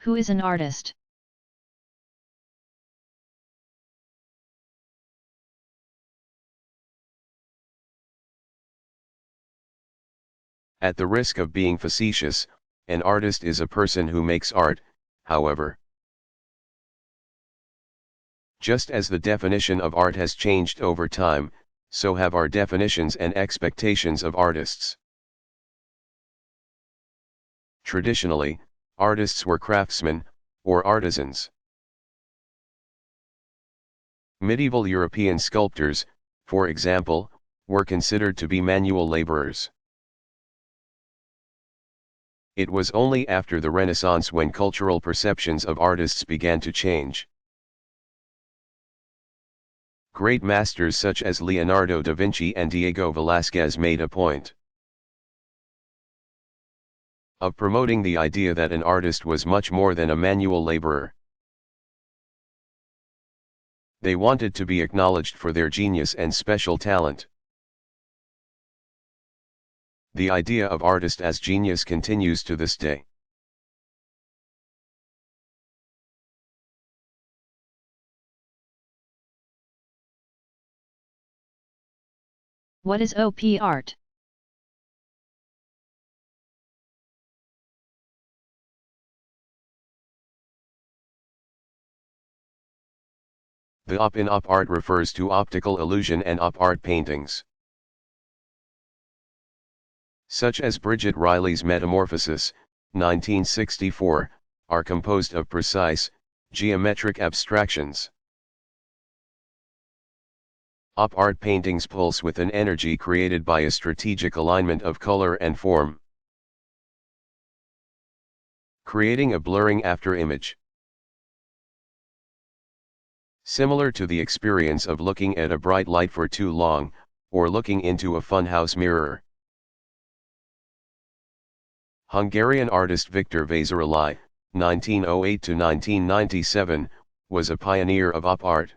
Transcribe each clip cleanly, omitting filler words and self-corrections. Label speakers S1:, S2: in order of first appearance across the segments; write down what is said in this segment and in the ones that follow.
S1: Who is an artist?
S2: At the risk of being facetious, an artist is a person who makes art, however. Just as the definition of art has changed over time, so have our definitions and expectations of artists. Traditionally, artists were craftsmen, or artisans. Medieval European sculptors, for example, were considered to be manual laborers. It was only after the Renaissance when cultural perceptions of artists began to change. Great masters such as Leonardo da Vinci and Diego Velázquez made a point of promoting the idea that an artist was much more than a manual laborer. They wanted to be acknowledged for their genius and special talent. The idea of artist as genius continues to this day.
S1: What is OP art?
S2: The op in op art refers to optical illusion and op art paintings, such as Bridget Riley's Metamorphosis, 1964, are composed of precise, geometric abstractions. Op art paintings pulse with an energy created by a strategic alignment of color and form, creating a blurring after-image. Similar to the experience of looking at a bright light for too long, or looking into a funhouse mirror. Hungarian artist Viktor Vásárhelyi, 1908–1997, was a pioneer of op art.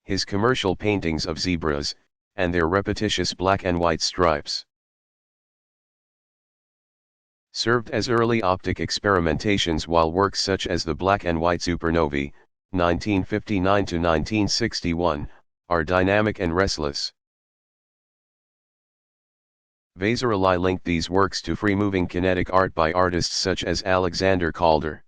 S2: His commercial paintings of zebras, and their repetitious black and white stripes, served as early optic experimentations, while works such as the black and white supernovae, 1959–1961, are dynamic and restless. Vásárhelyi linked these works to free-moving kinetic art by artists such as Alexander Calder.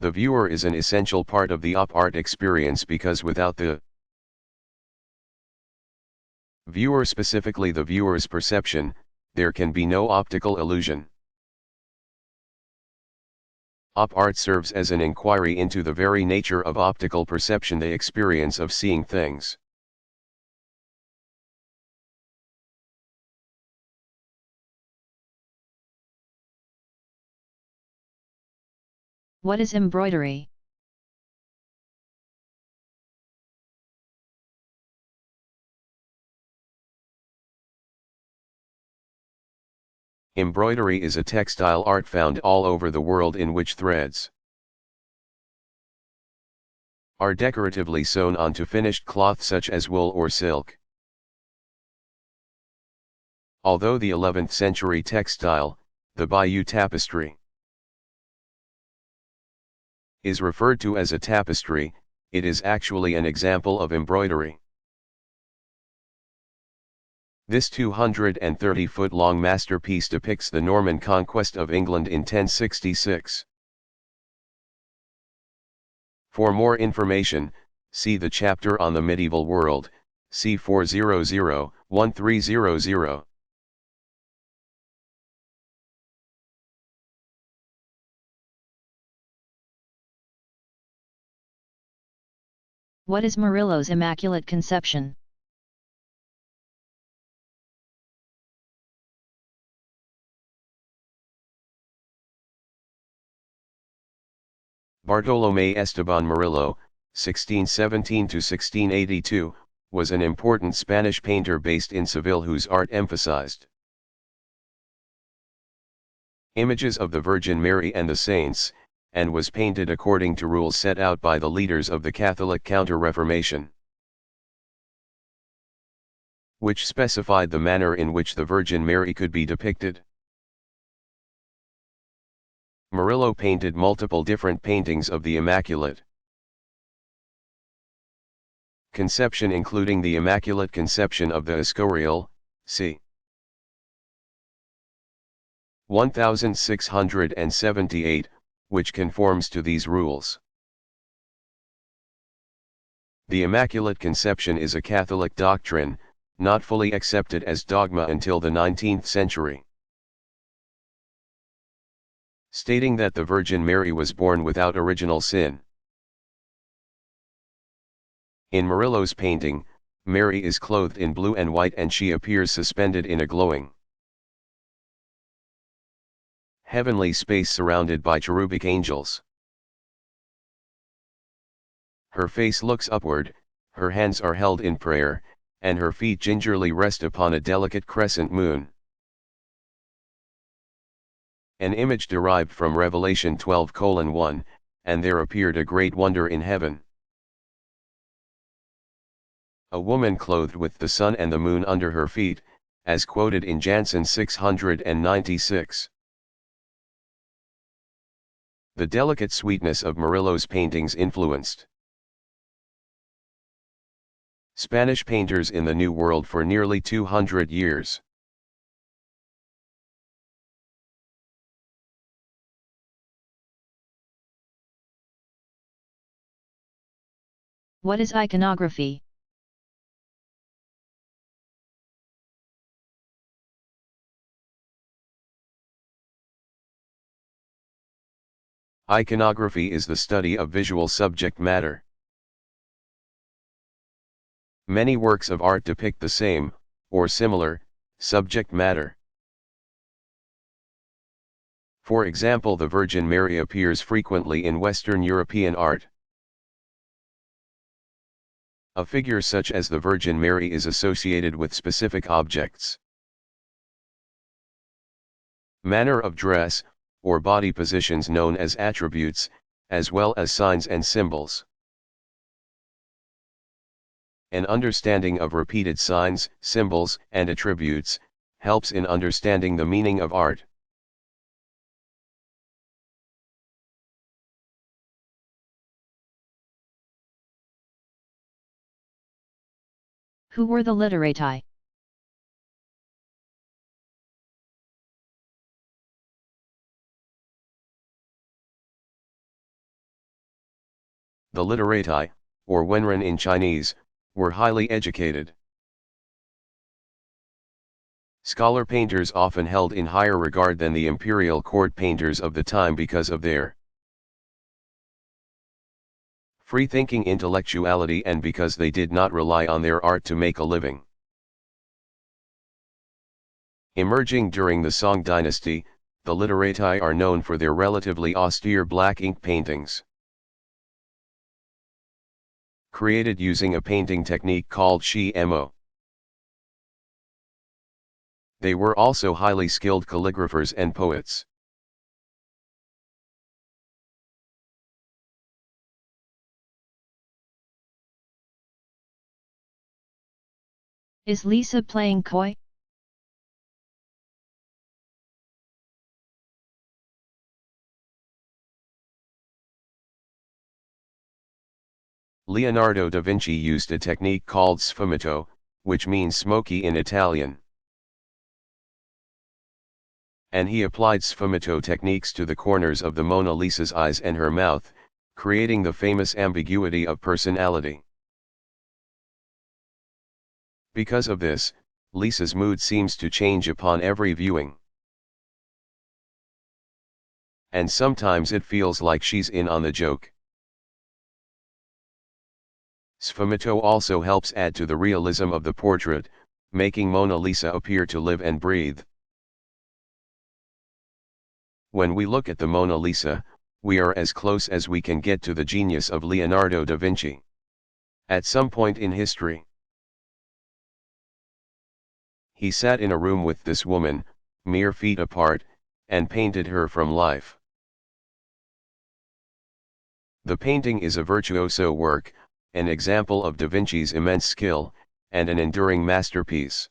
S2: The viewer is an essential part of the op art experience because without the viewer, specifically the viewer's perception, there can be no optical illusion. Op art serves as an inquiry into the very nature of optical perception, the experience of seeing things.
S1: What is embroidery?
S2: Embroidery is a textile art found all over the world in which threads are decoratively sewn onto finished cloth such as wool or silk. Although the 11th century textile, the Bayeux tapestry, is referred to as a tapestry, it is actually an example of embroidery. This 230-foot-long masterpiece depicts the Norman conquest of England in 1066. For more information, see the chapter on the medieval world, c. 400-1300.
S1: What is Murillo's Immaculate Conception?
S2: Bartolomé Esteban Murillo, 1617–1682, was an important Spanish painter based in Seville whose art emphasized images of the Virgin Mary and the saints, and was painted according to rules set out by the leaders of the Catholic Counter-Reformation, which specified the manner in which the Virgin Mary could be depicted. Murillo painted multiple different paintings of the Immaculate Conception, including the Immaculate Conception of the Escorial, c. 1678, which conforms to these rules. The Immaculate Conception is a Catholic doctrine, not fully accepted as dogma until the 19th century, stating that the Virgin Mary was born without original sin. In Murillo's painting, Mary is clothed in blue and white and she appears suspended in a glowing heavenly space surrounded by cherubic angels. Her face looks upward, her hands are held in prayer, and her feet gingerly rest upon a delicate crescent moon. An image derived from Revelation 12:1, and there appeared a great wonder in heaven. A woman clothed with the sun and the moon under her feet, as quoted in Jansen 696. The delicate sweetness of Murillo's paintings influenced Spanish painters in the New World for nearly 200 years.
S1: What is iconography?
S2: Iconography is the study of visual subject matter. Many works of art depict the same, or similar, subject matter. For example, the Virgin Mary appears frequently in Western European art. A figure such as the Virgin Mary is associated with specific objects. Manner of dress, or body positions known as attributes, as well as signs and symbols. An understanding of repeated signs, symbols, and attributes, helps in understanding the meaning of art.
S1: Who were the literati?
S2: The literati, or wenren in Chinese, were highly educated. Scholar painters often held in higher regard than the imperial court painters of the time because of their free-thinking intellectuality and because they did not rely on their art to make a living. Emerging during the Song dynasty, the literati are known for their relatively austere black ink paintings, created using a painting technique called shi-mo. They were also highly skilled calligraphers and poets.
S1: Is Lisa playing coy?
S2: Leonardo da Vinci used a technique called sfumato, which means smoky in Italian. And he applied sfumato techniques to the corners of the Mona Lisa's eyes and her mouth, creating the famous ambiguity of personality. Because of this, Lisa's mood seems to change upon every viewing. And sometimes it feels like she's in on the joke. Sfumato also helps add to the realism of the portrait, making Mona Lisa appear to live and breathe. When we look at the Mona Lisa, we are as close as we can get to the genius of Leonardo da Vinci. At some point in history, he sat in a room with this woman, mere feet apart, and painted her from life. The painting is a virtuoso work, an example of Da Vinci's immense skill, and an enduring masterpiece.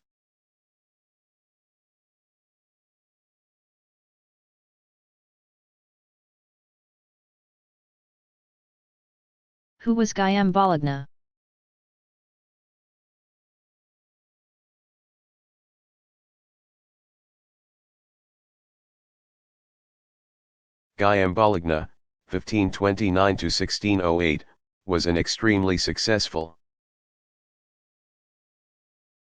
S1: Who was Guillaume Bologna?
S2: Guillaume Bologna, 1529–1608, was an extremely successful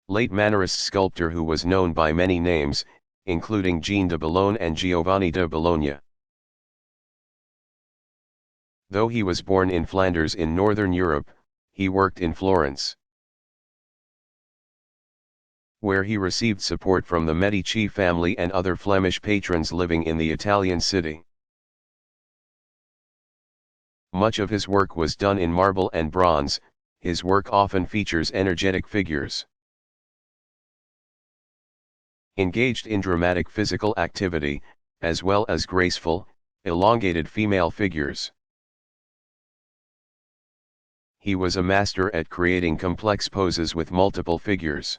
S2: late Mannerist sculptor who was known by many names, including Jean de Boulogne and Giovanni de Bologna. Though he was born in Flanders in northern Europe, he worked in Florence, where he received support from the Medici family and other Flemish patrons living in the Italian city. Much of his work was done in marble and bronze. His work often features energetic figures engaged in dramatic physical activity, as well as graceful, elongated female figures. He was a master at creating complex poses with multiple figures,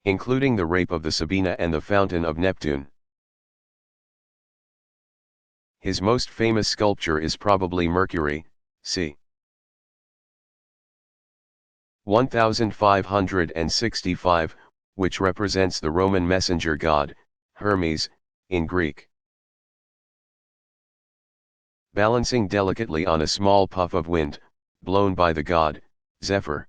S2: including the Rape of the Sabina and the Fountain of Neptune. His most famous sculpture is probably Mercury, c. 1565, which represents the Roman messenger god, Hermes, in Greek, balancing delicately on a small puff of wind, blown by the god, Zephyr.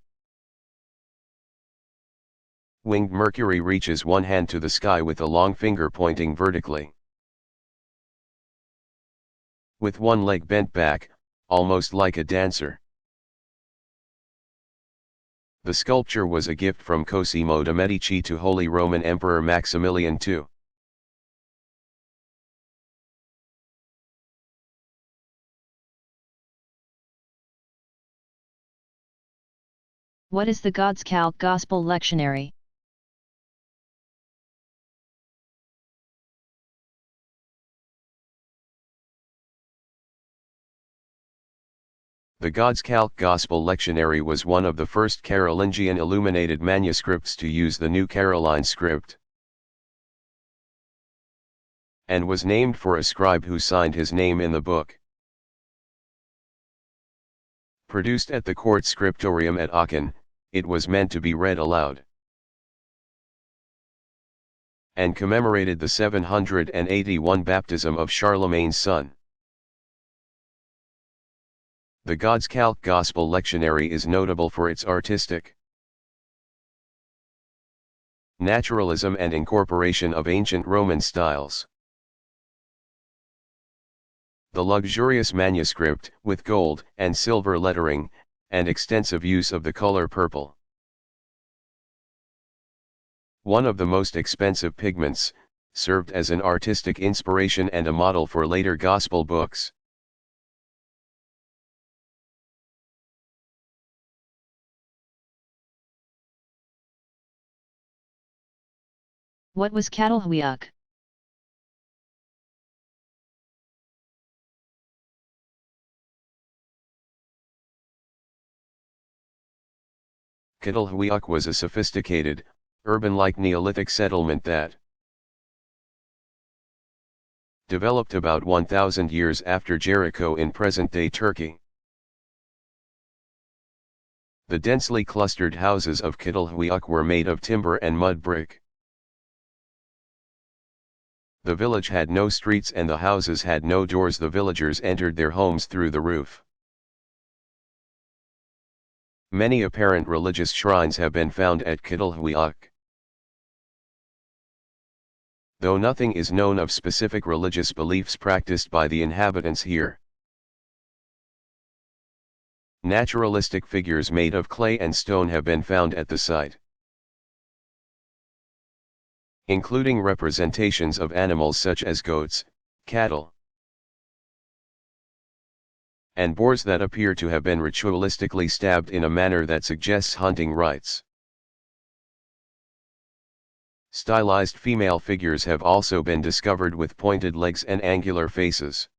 S2: Winged Mercury reaches one hand to the sky with a long finger pointing vertically, with one leg bent back, almost like a dancer. The sculpture was a gift from Cosimo de' Medici to Holy Roman Emperor Maximilian II.
S1: What is the God's Calc Gospel Lectionary?
S2: The God's Calc Gospel Lectionary was one of the first Carolingian illuminated manuscripts to use the New Caroline script, and was named for a scribe who signed his name in the book. Produced at the court scriptorium at Aachen, it was meant to be read aloud, and commemorated the 781 baptism of Charlemagne's son. The God's Calc Gospel Lectionary is notable for its artistic naturalism and incorporation of ancient Roman styles. The luxurious manuscript, with gold and silver lettering, and extensive use of the color purple, one of the most expensive pigments, served as an artistic inspiration and a model for later Gospel books.
S1: What was Catalhuiac?
S2: Catalhuiac was a sophisticated, urban-like Neolithic settlement that developed about 1,000 years after Jericho in present-day Turkey. The densely clustered houses of Catalhuiac were made of timber and mud brick. The village had no streets and the houses had no doors. The villagers entered their homes through the roof. Many apparent religious shrines have been found at Catalhuiac, though nothing is known of specific religious beliefs practiced by the inhabitants here. Naturalistic figures made of clay and stone have been found at the site, including representations of animals such as goats, cattle, and boars that appear to have been ritualistically stabbed in a manner that suggests hunting rites. Stylized female figures have also been discovered with pointed legs and angular faces,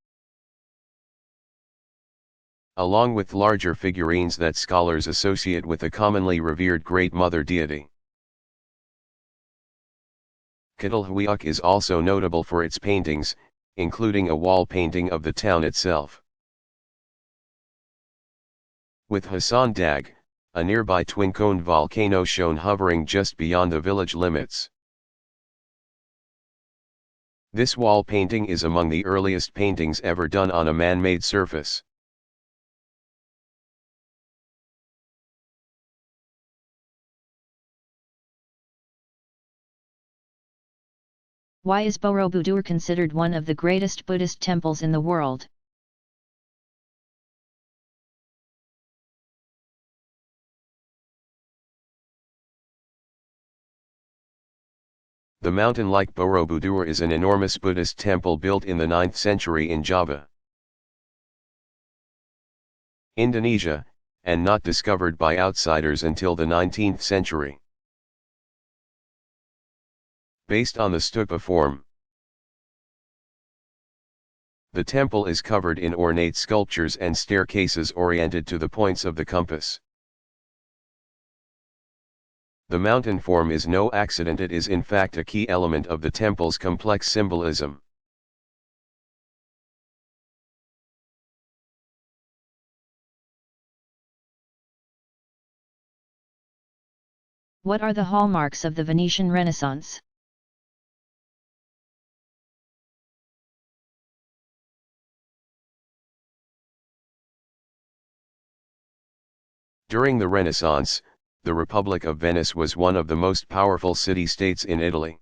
S2: along with larger figurines that scholars associate with a commonly revered Great Mother deity. Catalhuiac is also notable for its paintings, including a wall painting of the town itself. with Hasan Dag, a nearby twin-cone volcano shown hovering just beyond the village limits. This wall painting is among the earliest paintings ever done on a man-made surface.
S1: Why is Borobudur considered one of the greatest Buddhist temples in the world?
S2: The mountain-like Borobudur is an enormous Buddhist temple built in the 9th century in Java, Indonesia, and not discovered by outsiders until the 19th century. Based on the stupa form, the temple is covered in ornate sculptures and staircases oriented to the points of the compass. The mountain form is no accident, it is in fact a key element of the temple's complex symbolism.
S1: What are the hallmarks of the Venetian Renaissance?
S2: During the Renaissance, the Republic of Venice was one of the most powerful city-states in Italy.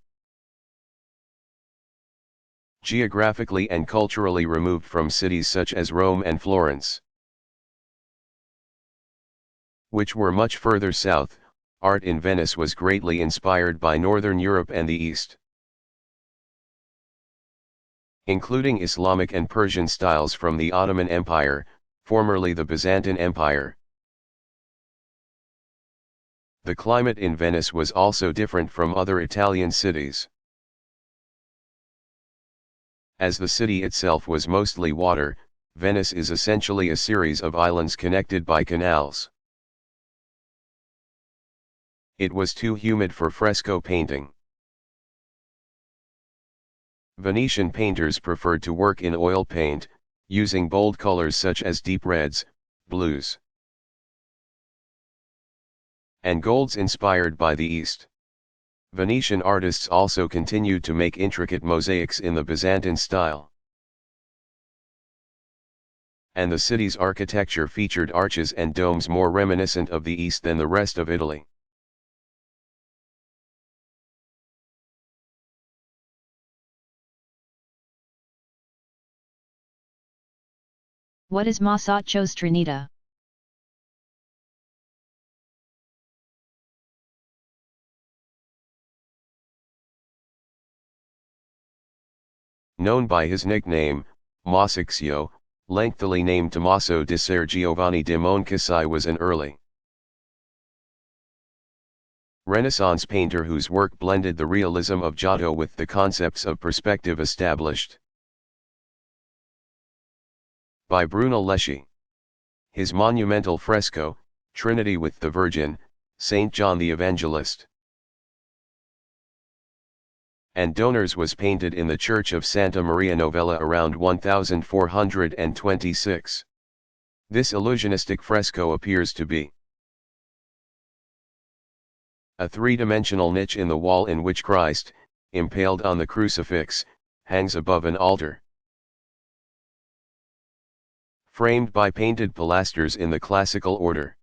S2: Geographically and culturally removed from cities such as Rome and Florence, which were much further south, art in Venice was greatly inspired by Northern Europe and the East, including Islamic and Persian styles from the Ottoman Empire, formerly the Byzantine Empire. The climate in Venice was also different from other Italian cities. As the city itself was mostly water, Venice is essentially a series of islands connected by canals. It was too humid for fresco painting. Venetian painters preferred to work in oil paint, using bold colors such as deep reds, blues, and golds inspired by the East. Venetian artists also continued to make intricate mosaics in the Byzantine style, and the city's architecture featured arches and domes more reminiscent of the East than the rest of Italy.
S1: What is Masaccio Stranita?
S2: Known by his nickname, Masaccio, lengthily named Tommaso di Ser Giovanni de Moncasai, was an early Renaissance painter whose work blended the realism of Giotto with the concepts of perspective established by Bruno Leschi. His monumental fresco, Trinity with the Virgin, Saint John the Evangelist, and Donors was painted in the Church of Santa Maria Novella around 1426. This illusionistic fresco appears to be a three-dimensional niche in the wall in which Christ, impaled on the crucifix, hangs above an altar, framed by painted pilasters in the classical order,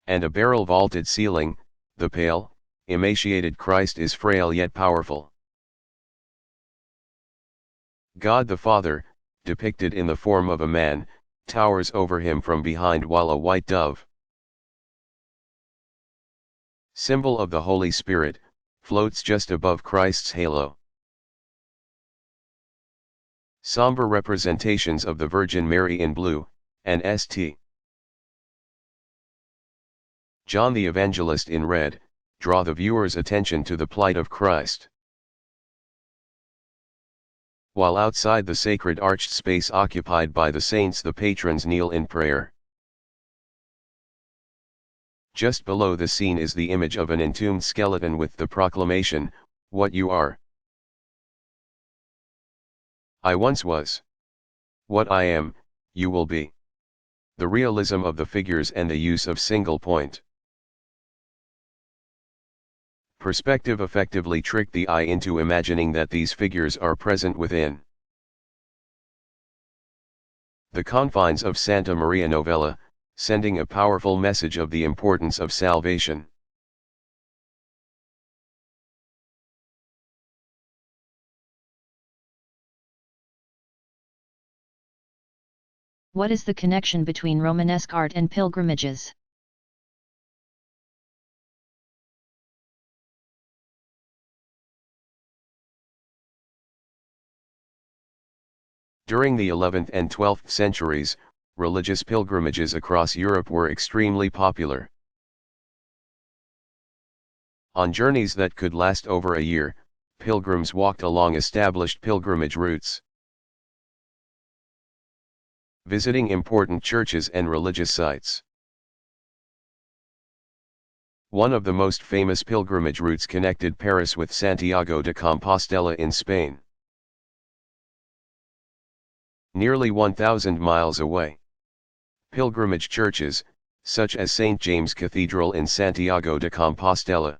S2: and a barrel-vaulted ceiling. The pale, emaciated Christ is frail yet powerful. God the Father, depicted in the form of a man, towers over him from behind while a white dove, symbol of the Holy Spirit, floats just above Christ's halo. Somber representations of the Virgin Mary in blue, and St. John the Evangelist in red, draw the viewer's attention to the plight of Christ. While outside the sacred arched space occupied by the saints, the patrons kneel in prayer. Just below the scene is the image of an entombed skeleton with the proclamation, "What you are, I once was. What I am, you will be." the realism of the figures and the use of single point perspective effectively trick the eye into imagining that these figures are present within the confines of Santa Maria Novella, sending a powerful message of the importance of salvation.
S1: What is the connection between Romanesque art and pilgrimages?
S2: During the 11th and 12th centuries, religious pilgrimages across Europe were extremely popular. On journeys that could last over a year, pilgrims walked along established pilgrimage routes, visiting important churches and religious sites. One of the most famous pilgrimage routes connected Paris with Santiago de Compostela in Spain. Nearly 1,000 miles away. Pilgrimage churches, such as St. James Cathedral in Santiago de Compostela,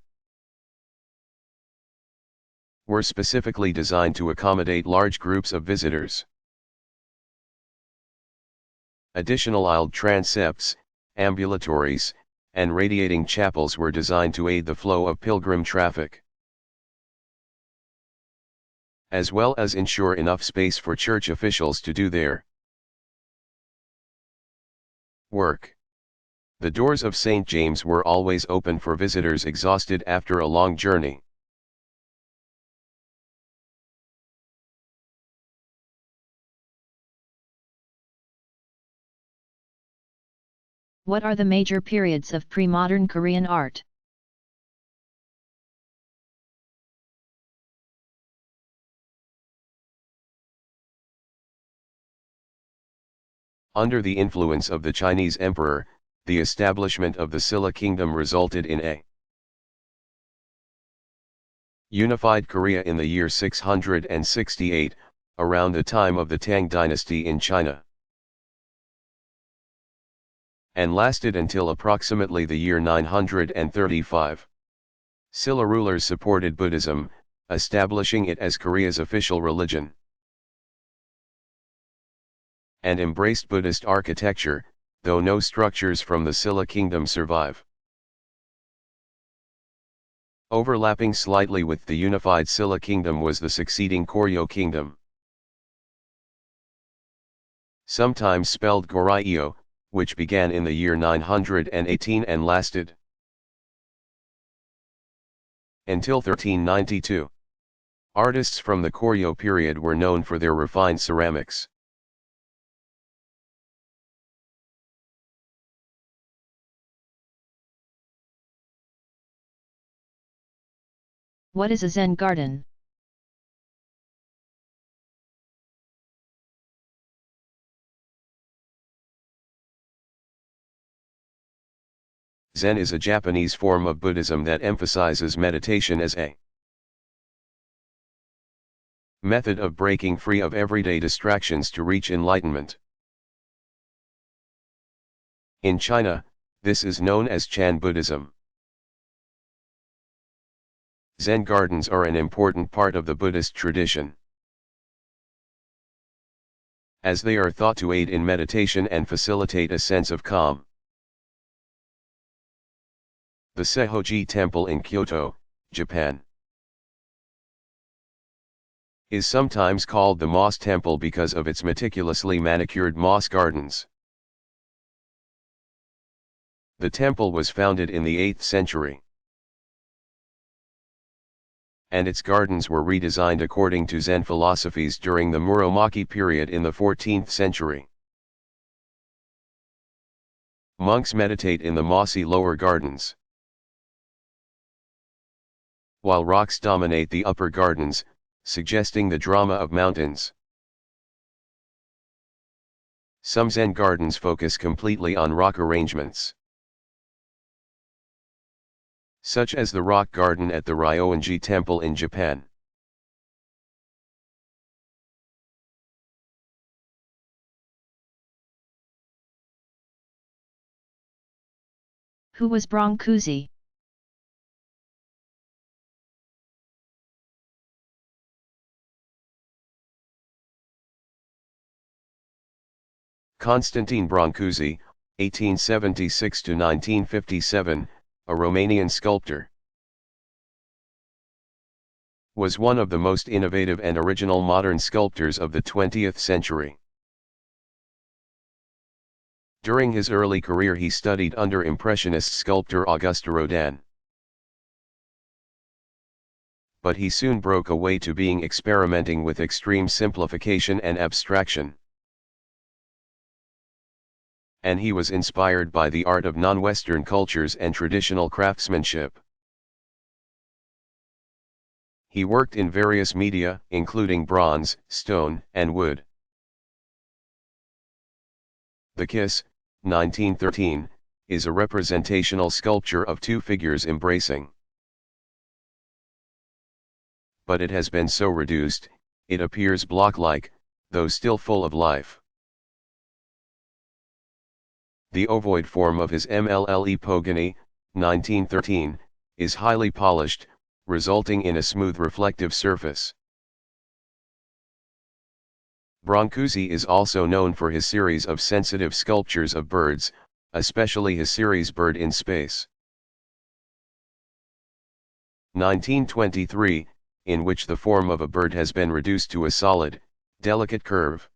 S2: were specifically designed to accommodate large groups of visitors. Additional aisled transepts, ambulatories, and radiating chapels were designed to aid the flow of pilgrim traffic, as well as ensure enough space for church officials to do their work. The doors of St. James were always open for visitors exhausted after a long journey.
S1: What are the major periods of pre-modern Korean art?
S2: Under the influence of the Chinese emperor, the establishment of the Silla kingdom resulted in a unified Korea in the year 668, around the time of the Tang dynasty in China, and lasted until approximately the year 935. Silla rulers supported Buddhism, establishing it as Korea's official religion, and embraced Buddhist architecture, though no structures from the Silla kingdom survive. Overlapping slightly with the unified Silla kingdom was the succeeding Koryo kingdom, sometimes spelled Goryeo, which began in the year 918 and lasted until 1392. Artists from the Koryo period were known for their refined ceramics.
S1: What is a Zen garden?
S2: Zen is a Japanese form of Buddhism that emphasizes meditation as a method of breaking free of everyday distractions to reach enlightenment. In China, this is known as Chan Buddhism. Zen gardens are an important part of the Buddhist tradition, as they are thought to aid in meditation and facilitate a sense of calm. The Seihoji Temple in Kyoto, Japan, is sometimes called the Moss Temple because of its meticulously manicured moss gardens. The temple was founded in the 8th century, and its gardens were redesigned according to Zen philosophies during the Muromachi period in the 14th century. Monks meditate in the mossy lower gardens, while rocks dominate the upper gardens, suggesting the drama of mountains. Some Zen gardens focus completely on rock arrangements, such as the rock garden at the Ryoanji Temple in Japan.
S1: Who was Brancusi?
S2: Constantine Brancusi, 1876 to 1957, a Romanian sculptor. Was one of the most innovative and original modern sculptors of the 20th century. During his early career he studied under Impressionist sculptor Auguste Rodin. But he soon broke away to being experimenting with extreme simplification and abstraction. And he was inspired by the art of non-Western cultures and traditional craftsmanship. He worked in various media, including bronze, stone, and wood. The Kiss, 1913, is a representational sculpture of two figures embracing. But it has been so reduced, it appears block-like, though still full of life. The ovoid form of his MLLE Pogoni, 1913, is highly polished, resulting in a smooth reflective surface. Brancusi is also known for his series of sensitive sculptures of birds, especially his series Bird in Space. 1923, in which the form of a bird has been reduced to a solid, delicate curve.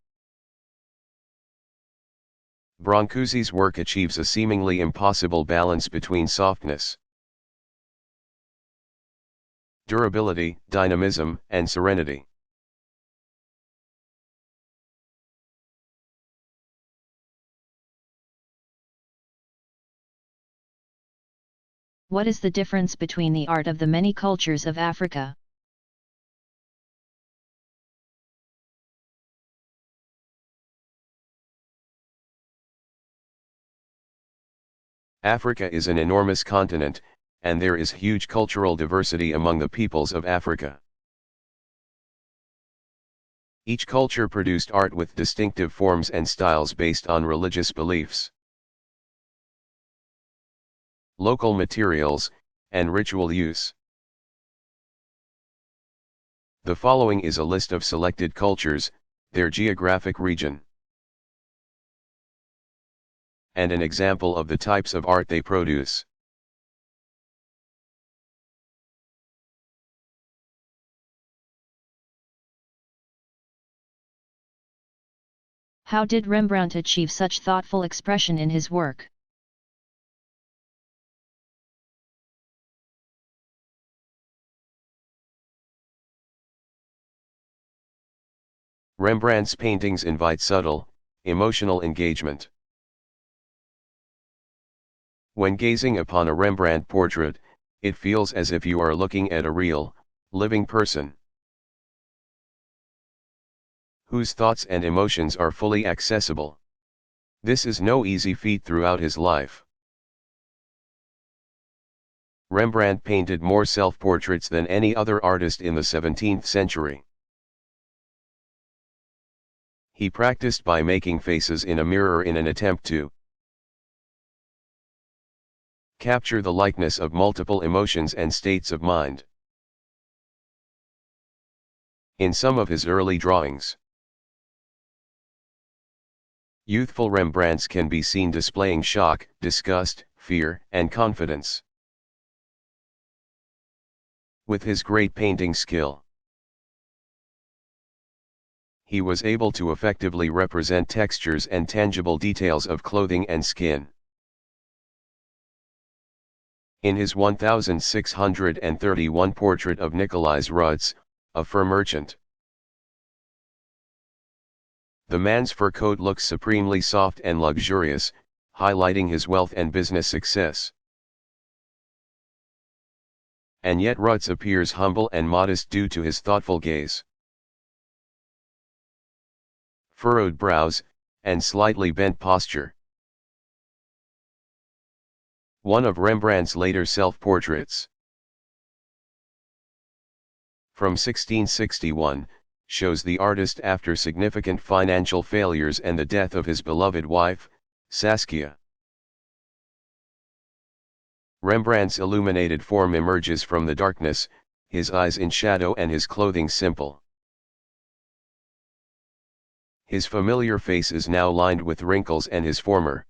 S2: Brancusi's work achieves a seemingly impossible balance between softness, durability, dynamism, and serenity.
S1: What is the difference between the art of the many cultures of Africa?
S2: Africa is an enormous continent, and there is huge cultural diversity among the peoples of Africa. Each culture produced art with distinctive forms and styles based on religious beliefs, local materials, and ritual use. The following is a list of selected cultures, their geographic region, and an example of the types of art they produce.
S1: How did Rembrandt achieve such thoughtful expression in his work?
S2: Rembrandt's paintings invite subtle, emotional engagement. When gazing upon a Rembrandt portrait, it feels as if you are looking at a real, living person, whose thoughts and emotions are fully accessible. This is no easy feat throughout his life. Rembrandt painted more self-portraits than any other artist in the 17th century. He practiced by making faces in a mirror in an attempt to capture the likeness of multiple emotions and states of mind. In some of his early drawings, youthful Rembrandts can be seen displaying shock, disgust, fear, and confidence. With his great painting skill, he was able to effectively represent textures and tangible details of clothing and skin. In his 1631 portrait of Nicolais Rutz, a fur merchant, the man's fur coat looks supremely soft and luxurious, highlighting his wealth and business success. And yet Rutz appears humble and modest due to his thoughtful gaze, furrowed brows, and slightly bent posture. One of Rembrandt's later self-portraits, from 1661, shows the artist after significant financial failures and the death of his beloved wife, Saskia. Rembrandt's illuminated form emerges from the darkness, his eyes in shadow and his clothing simple. His familiar face is now lined with wrinkles and his former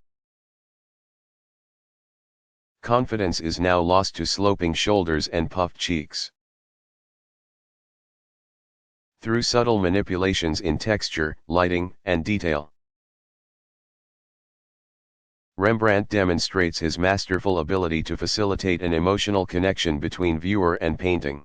S2: confidence is now lost to sloping shoulders and puffed cheeks. Through subtle manipulations in texture, lighting, and detail, Rembrandt demonstrates his masterful ability to facilitate an emotional connection between viewer and painting.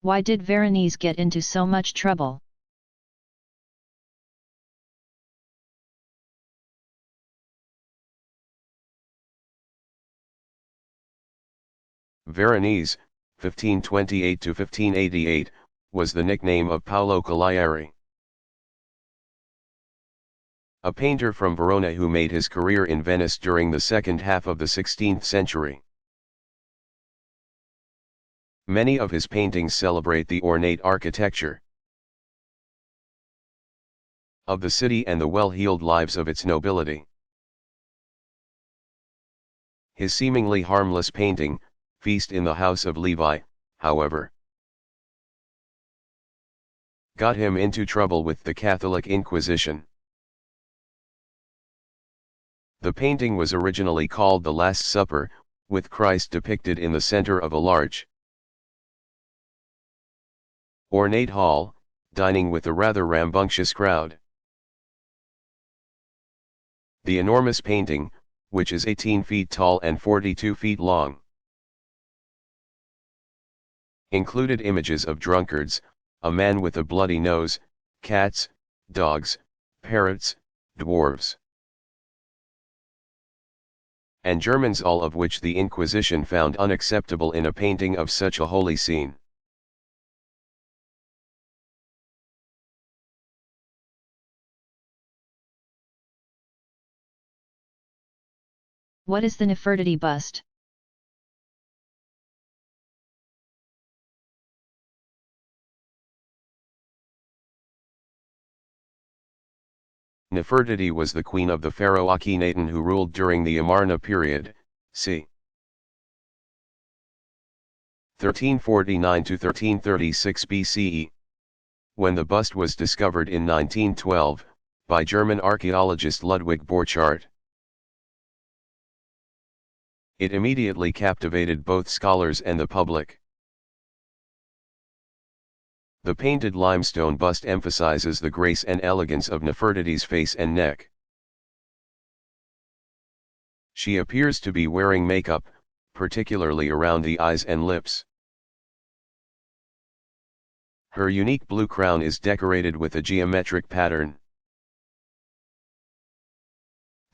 S1: Why did Veronese get into so much trouble?
S2: Veronese, 1528 to 1588, was the nickname of Paolo Cagliari, a painter from Verona who made his career in Venice during the second half of the 16th century. Many of his paintings celebrate the ornate architecture of the city and the well-heeled lives of its nobility. His seemingly harmless painting, Feast in the House of Levi, however, got him into trouble with the Catholic Inquisition. The painting was originally called The Last Supper, with Christ depicted in the center of a large, ornate hall, dining with a rather rambunctious crowd. The enormous painting, which is 18 feet tall and 42 feet long, included images of drunkards, a man with a bloody nose, cats, dogs, parrots, dwarves, and Germans, all of which the Inquisition found unacceptable in a painting of such a holy scene.
S1: What is the Nefertiti bust?
S2: Nefertiti was the queen of the pharaoh Akhenaten who ruled during the Amarna period, c. 1349 to 1336 BCE. When the bust was discovered in 1912, by German archaeologist Ludwig Borchardt, it immediately captivated both scholars and the public. The painted limestone bust emphasizes the grace and elegance of Nefertiti's face and neck. She appears to be wearing makeup, particularly around the eyes and lips. Her unique blue crown is decorated with a geometric pattern.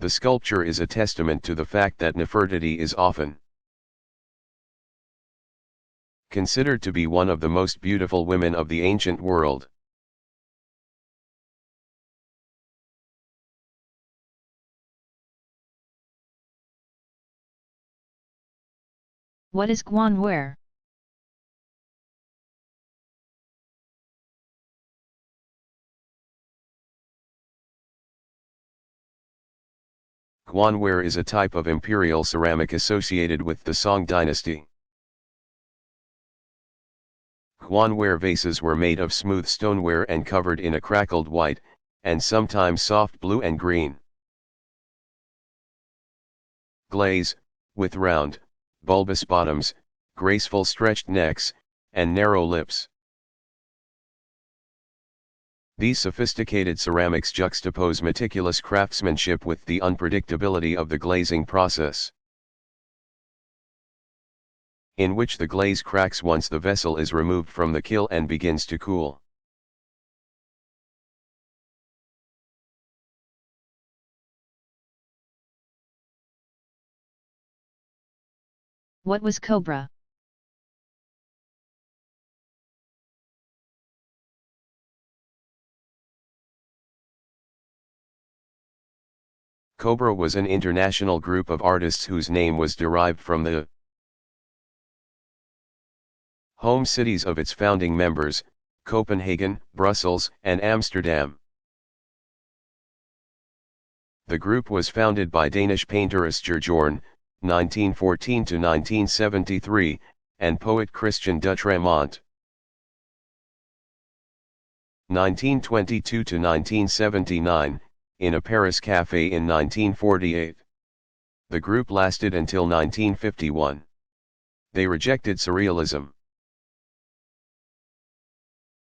S2: The sculpture is a testament to the fact that Nefertiti is often considered to be one of the most beautiful women of the ancient world.
S1: What is Guanware?
S2: Guanware is a type of imperial ceramic associated with the Song dynasty. Guanware vases were made of smooth stoneware and covered in a crackled white, and sometimes soft blue and green glaze, with round, bulbous bottoms, graceful stretched necks, and narrow lips. These sophisticated ceramics juxtapose meticulous craftsmanship with the unpredictability of the glazing process, in which the glaze cracks once the vessel is removed from the kiln and begins to cool.
S1: What was Cobra?
S2: Cobra was an international group of artists whose name was derived from the Home cities of its founding members, Copenhagen, Brussels, and Amsterdam. The group was founded by Danish painter Asger 1914–1973, and poet Christian Dutremont. 1922–1979, in a Paris café in 1948. The group lasted until 1951. They rejected surrealism,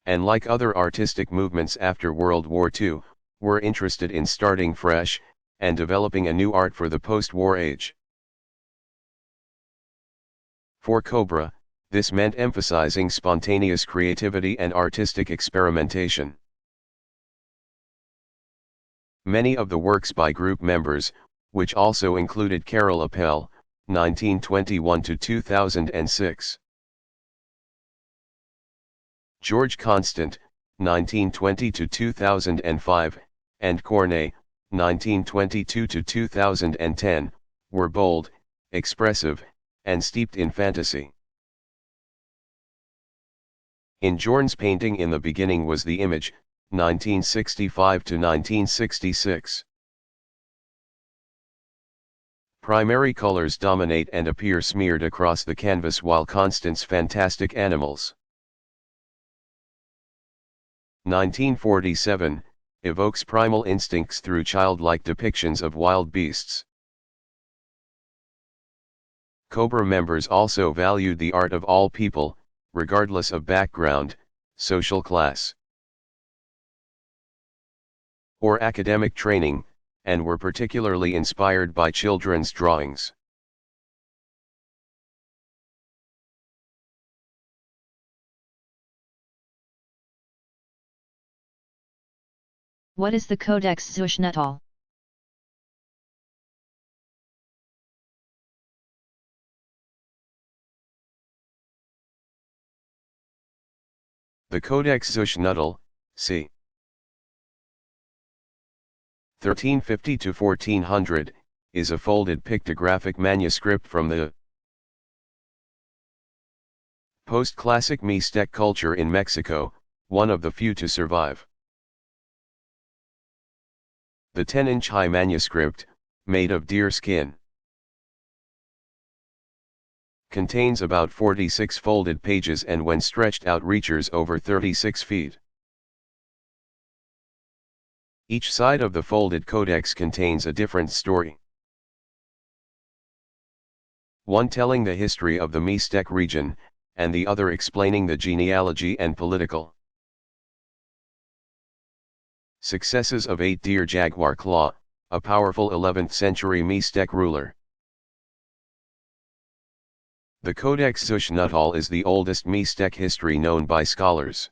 S2: and like other artistic movements after World War II, were interested in starting fresh, and developing a new art for the post-war age. For Cobra, this meant emphasizing spontaneous creativity and artistic experimentation. Many of the works by group members, which also included Karel Appel, 1921–2006. George Constant, 1920–2005, and Cornet, 1922–2010, were bold, expressive, and steeped in fantasy. In Jorn's painting in the beginning was the image, 1965–1966. Primary colors dominate and appear smeared across the canvas while Constant's fantastic animals. 1947, evokes primal instincts through childlike depictions of wild beasts. Cobra members also valued the art of all people, regardless of background, social class, or academic training, and were particularly inspired by children's drawings.
S1: What is the Codex Zuschnuttal?
S2: The Codex Zuschnuttal, c. 1350–1400, is a folded pictographic manuscript from the post-classic Mixtec culture in Mexico, one of the few to survive. The 10-inch high manuscript, made of deer skin, contains about 46 folded pages and when stretched out reaches over 36 feet. Each side of the folded codex contains a different story. One telling the history of the Mixtec region, and the other explaining the genealogy and political successes of 8 Deer Jaguar Claw, a powerful 11th century Mixtec ruler. The Codex Zuschnuttal is the oldest Mixtec history known by scholars.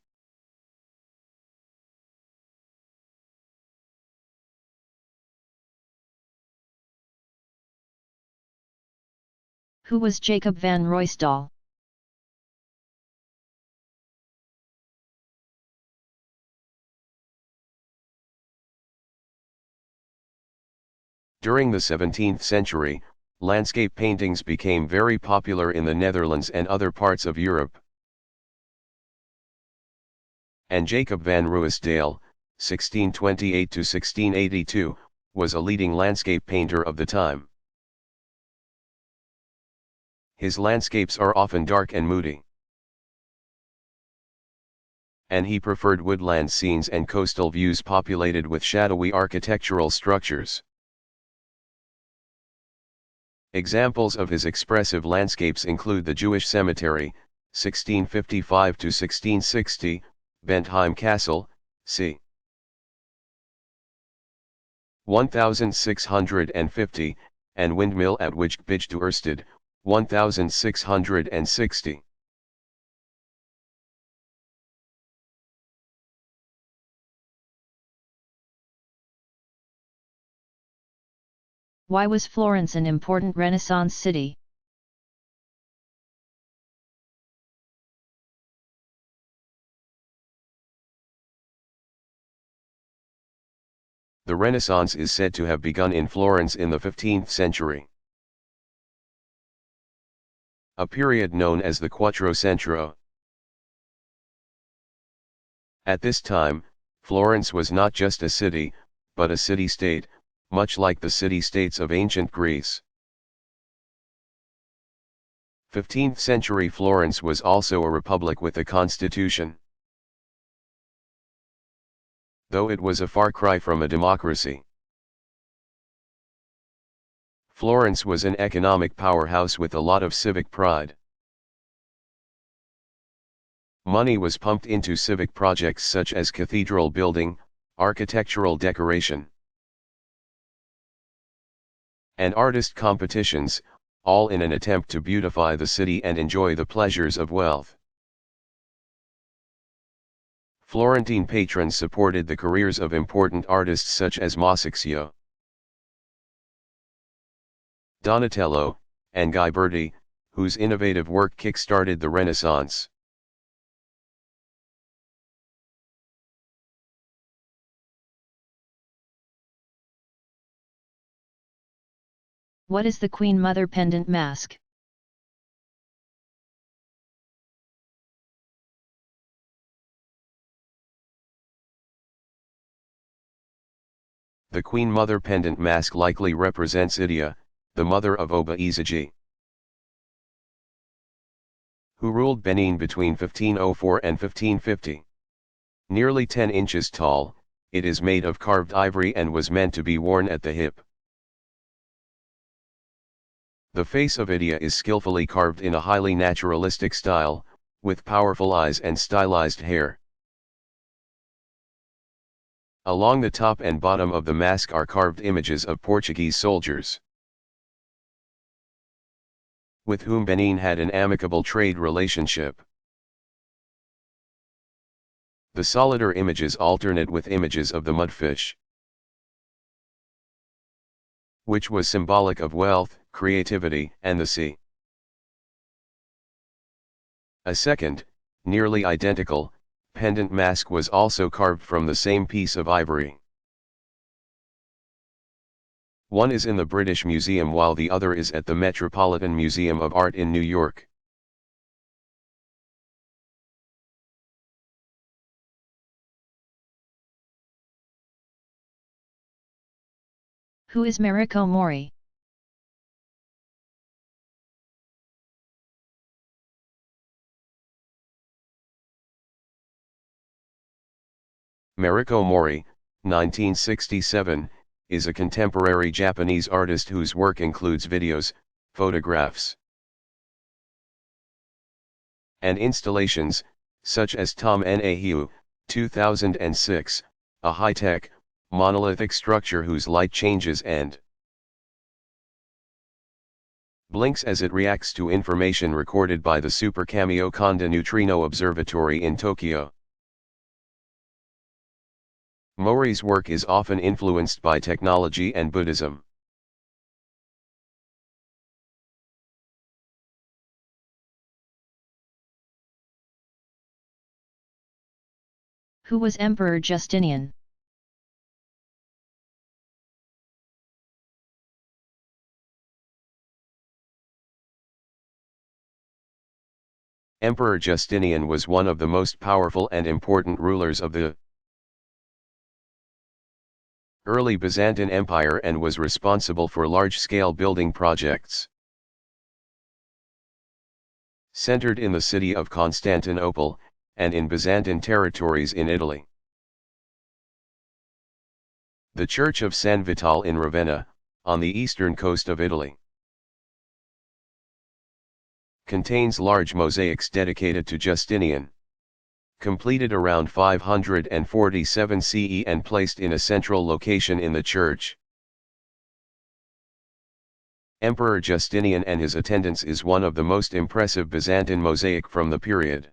S1: Who was Jacob van Ruysdael?
S2: During the 17th century, landscape paintings became very popular in the Netherlands and other parts of Europe. And Jacob van Ruysdael, 1628–1682, was a leading landscape painter of the time. His landscapes are often dark and moody, and he preferred woodland scenes and coastal views populated with shadowy architectural structures. Examples of his expressive landscapes include the Jewish Cemetery, 1655–1660, Bentheim Castle, c. 1650, and Windmill at Wijkbij to Ørsted, 1660.
S1: Why was Florence an important Renaissance city?
S2: The Renaissance is said to have begun in Florence in the 15th century. A period known as the Quattrocentro, At this time, Florence was not just a city, but a city-state, much like the city-states of ancient Greece. 15th century Florence was also a republic with a constitution, though it was a far cry from a democracy. Florence was an economic powerhouse with a lot of civic pride. Money was pumped into civic projects such as cathedral building, architectural decoration, and artist competitions, all in an attempt to beautify the city and enjoy the pleasures of wealth. Florentine patrons supported the careers of important artists such as Masaccio, Donatello, and Ghiberti, whose innovative work kick-started the Renaissance.
S1: What is the Queen Mother pendant mask?
S2: The Queen Mother pendant mask likely represents Idia, the mother of Oba Izigi, who ruled Benin between 1504 and 1550. Nearly 10 inches tall, it is made of carved ivory and was meant to be worn at the hip. The face of Idia is skillfully carved in a highly naturalistic style, with powerful eyes and stylized hair. Along the top and bottom of the mask are carved images of Portuguese soldiers, with whom Benin had an amicable trade relationship. The solider images alternate with images of the mudfish, which was symbolic of wealth, creativity, and the sea. A second, nearly identical, pendant mask was also carved from the same piece of ivory. One is in the British Museum while the other is at the Metropolitan Museum of Art in New York.
S1: Who is Mariko Mori?
S2: Mariko Mori, 1967, is a contemporary Japanese artist whose work includes videos, photographs, and installations, such as Tom Nahiu, 2006, a high-tech, monolithic structure whose light changes and blinks as it reacts to information recorded by the Super Kamiokanda Neutrino Observatory in Tokyo. Mori's work is often influenced by technology and Buddhism.
S1: Who was Emperor Justinian?
S2: Emperor Justinian was one of the most powerful and important rulers of the early Byzantine Empire and was responsible for large-scale building projects centered in the city of Constantinople, and in Byzantine territories in Italy. The Church of San Vitale in Ravenna, on the eastern coast of Italy, contains large mosaics dedicated to Justinian, completed around 547 CE and placed in a central location in the church. Emperor Justinian and his attendants is one of the most impressive Byzantine mosaic from the period,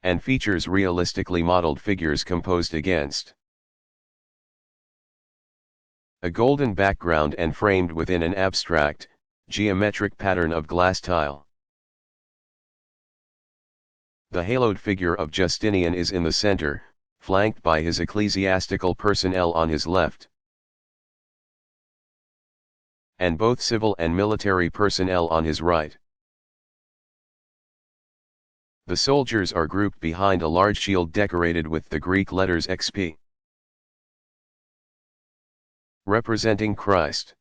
S2: and features realistically modeled figures composed against a golden background and framed within an abstract, geometric pattern of glass tile. The haloed figure of Justinian is in the center, flanked by his ecclesiastical personnel on his left, and both civil and military personnel on his right. The soldiers are grouped behind a large shield decorated with the Greek letters XP, representing Christ.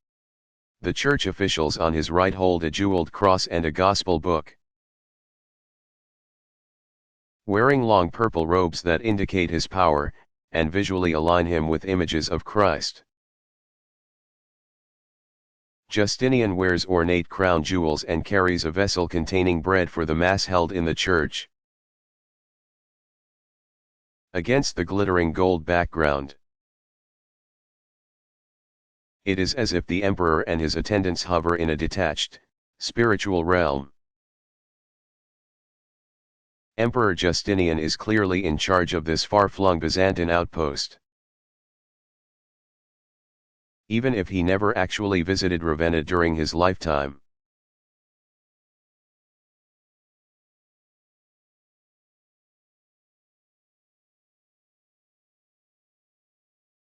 S2: The church officials on his right hold a jeweled cross and a gospel book. Wearing long purple robes that indicate his power, and visually align him with images of Christ. Justinian wears ornate crown jewels and carries a vessel containing bread for the Mass held in the church. Against the glittering gold background, it is as if the emperor and his attendants hover in a detached, spiritual realm. Emperor Justinian is clearly in charge of this far-flung Byzantine outpost. Even if he never actually visited Ravenna during his lifetime.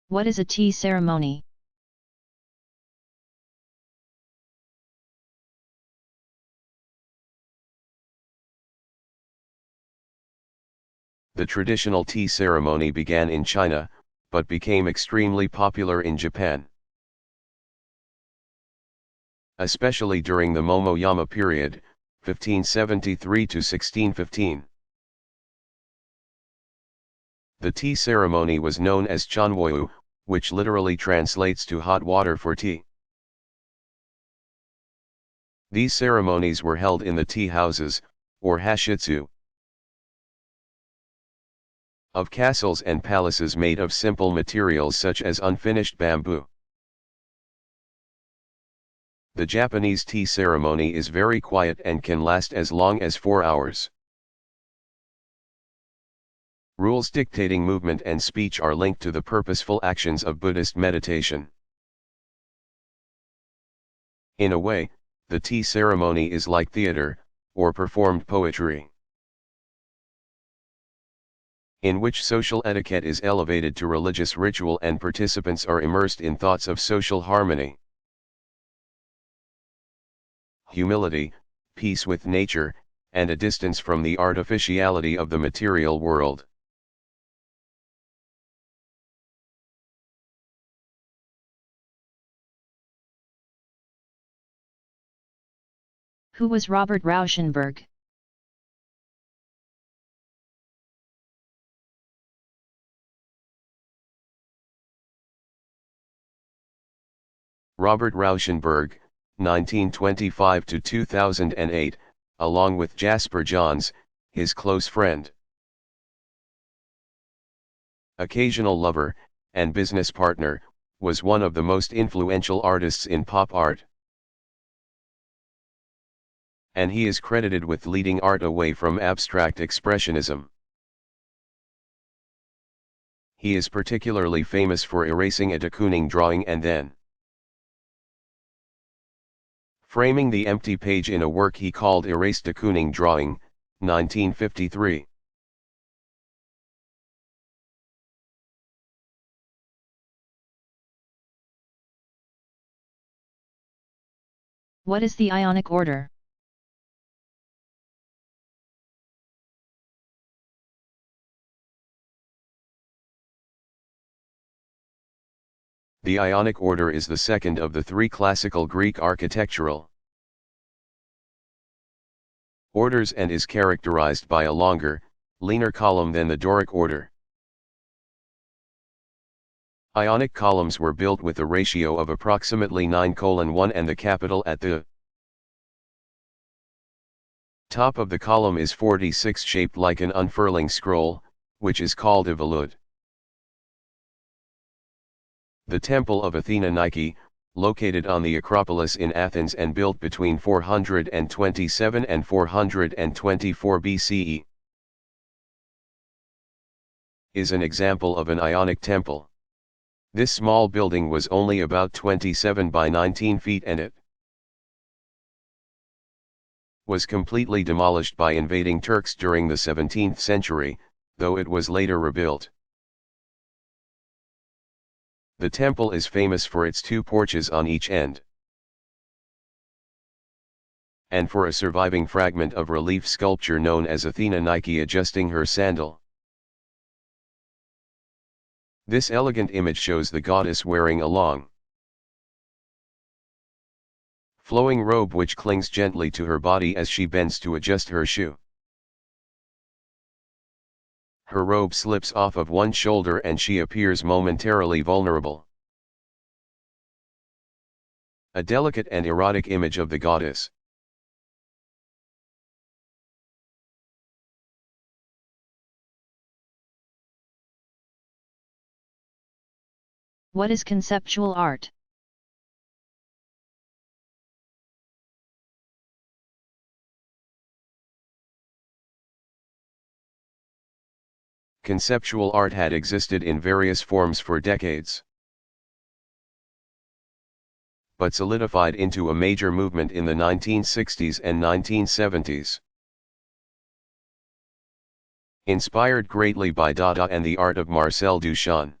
S1: What is a tea ceremony?
S2: The traditional tea ceremony began in China, but became extremely popular in Japan. Especially during the Momoyama period, 1573 to 1615. The tea ceremony was known as chanwoyu, which literally translates to hot water for tea. These ceremonies were held in the tea houses, or hashitsu, of castles and palaces made of simple materials such as unfinished bamboo. The Japanese tea ceremony is very quiet and can last as long as 4 hours. Rules dictating movement and speech are linked to the purposeful actions of Buddhist meditation. In a way, the tea ceremony is like theater, or performed poetry, in which social etiquette is elevated to religious ritual and participants are immersed in thoughts of social harmony, humility, peace with nature, and a distance from the artificiality of the material world.
S1: Who was Robert Rauschenberg?
S2: Robert Rauschenberg, 1925 to 2008, along with Jasper Johns, his close friend, occasional lover, and business partner, was one of the most influential artists in pop art. And he is credited with leading art away from abstract expressionism. He is particularly famous for erasing a de Kooning drawing and then framing the empty page in a work he called Erased de Kooning Drawing, 1953.
S1: What is the Ionic order?
S2: The Ionic order is the second of the 3 classical Greek architectural orders and is characterized by a longer, leaner column than the Doric order. Ionic columns were built with a ratio of approximately 9:1 and the capital at the top of the column is 46, shaped like an unfurling scroll, which is called a volute. The Temple of Athena Nike, located on the Acropolis in Athens and built between 427 and 424 BCE, is an example of an Ionic temple. This small building was only about 27 by 19 feet and it was completely demolished by invading Turks during the 17th century, though it was later rebuilt. The temple is famous for its 2 porches on each end. and for a surviving fragment of relief sculpture known as Athena Nike adjusting her sandal. This elegant image shows the goddess wearing a long, flowing robe which clings gently to her body as she bends to adjust her shoe. Her robe slips off of one shoulder and she appears momentarily vulnerable. A delicate and erotic image of the goddess.
S1: What is conceptual art?
S2: Conceptual art had existed in various forms for decades, but solidified into a major movement in the 1960s and 1970s. Inspired greatly by Dada and the art of Marcel Duchamp.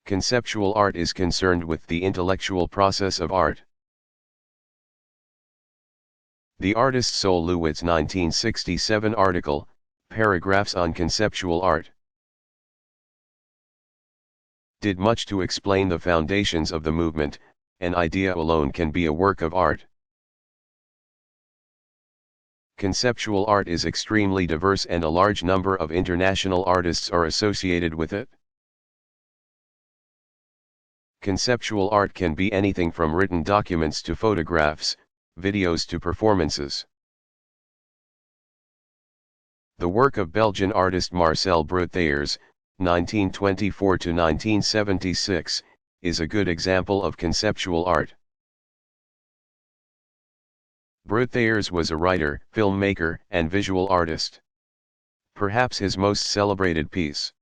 S2: Conceptual art is concerned with the intellectual process of art. The artist Sol LeWitt's 1967 article, Paragraphs on Conceptual Art, did much to explain the foundations of the movement. An idea alone can be a work of art. Conceptual art is extremely diverse and a large number of international artists are associated with it. Conceptual art can be anything from written documents to photographs, videos to performances. The work of Belgian artist Marcel Breuthers, 1924 to 1976, is a good example of conceptual art. Breuthers was a writer, filmmaker, and visual artist. Perhaps his most celebrated piece,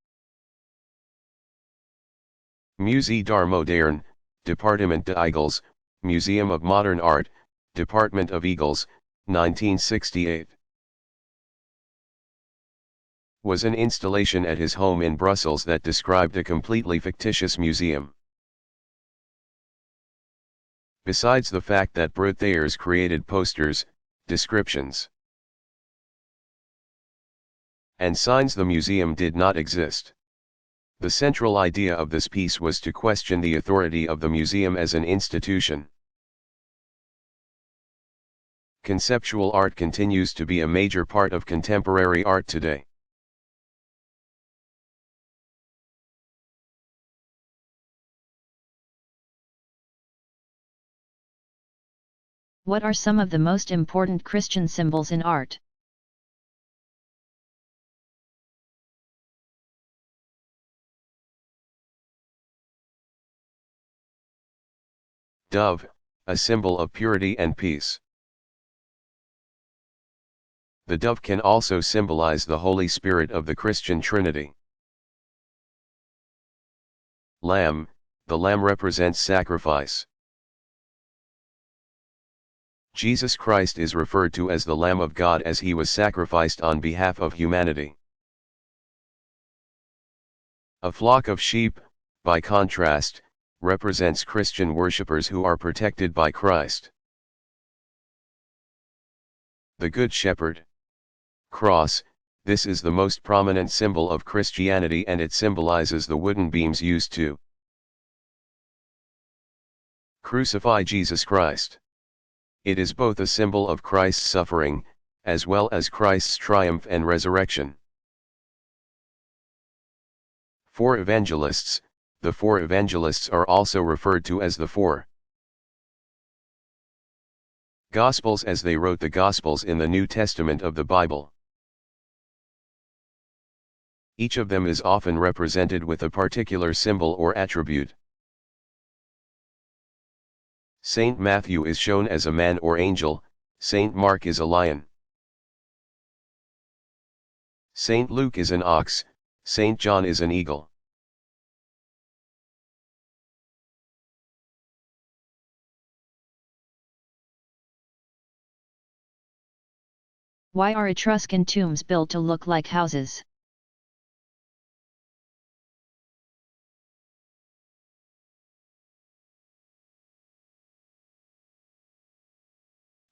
S2: Musée d'Art Moderne, Département d'Eagles, Museum of Modern Art, Department of Eagles, 1968. Was an installation at his home in Brussels that described a completely fictitious museum. Besides the fact that Breuthers created posters, descriptions, and signs, the museum did not exist. The central idea of this piece was to question the authority of the museum as an institution. Conceptual art continues to be a major part of contemporary art today.
S1: What are some of the most important Christian symbols in art?
S2: Dove, a symbol of purity and peace. The dove can also symbolize the Holy Spirit of the Christian Trinity. Lamb, the lamb represents sacrifice. Jesus Christ is referred to as the Lamb of God as he was sacrificed on behalf of humanity. A flock of sheep, by contrast, represents Christian worshippers who are protected by Christ. The Good Shepherd. Cross, this is the most prominent symbol of Christianity and it symbolizes the wooden beams used to crucify Jesus Christ. It is both a symbol of Christ's suffering, as well as Christ's triumph and resurrection. Four evangelists. The four evangelists are also referred to as the four Gospels as they wrote the Gospels in the New Testament of the Bible. Each of them is often represented with a particular symbol or attribute. Saint Matthew is shown as a man or angel, Saint Mark is a lion. Saint Luke is an ox, Saint John is an eagle.
S1: Why are Etruscan tombs built to look like houses?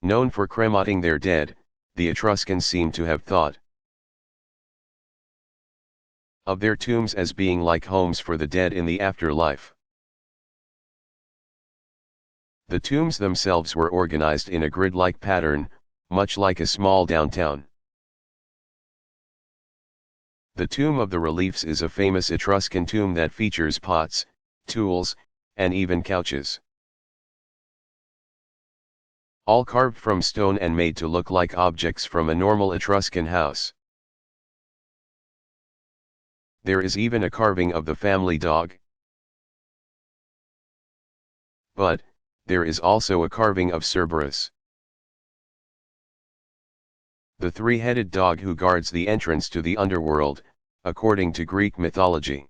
S2: Known for cremating their dead, the Etruscans seem to have thought of their tombs as being like homes for the dead in the afterlife. The tombs themselves were organized in a grid-like pattern, much like a small downtown. The tomb of the reliefs is a famous Etruscan tomb that features pots, tools, and even couches. All carved from stone and made to look like objects from a normal Etruscan house. There is even a carving of the family dog. But, there is also a carving of Cerberus, the three-headed dog who guards the entrance to the underworld, according to Greek mythology.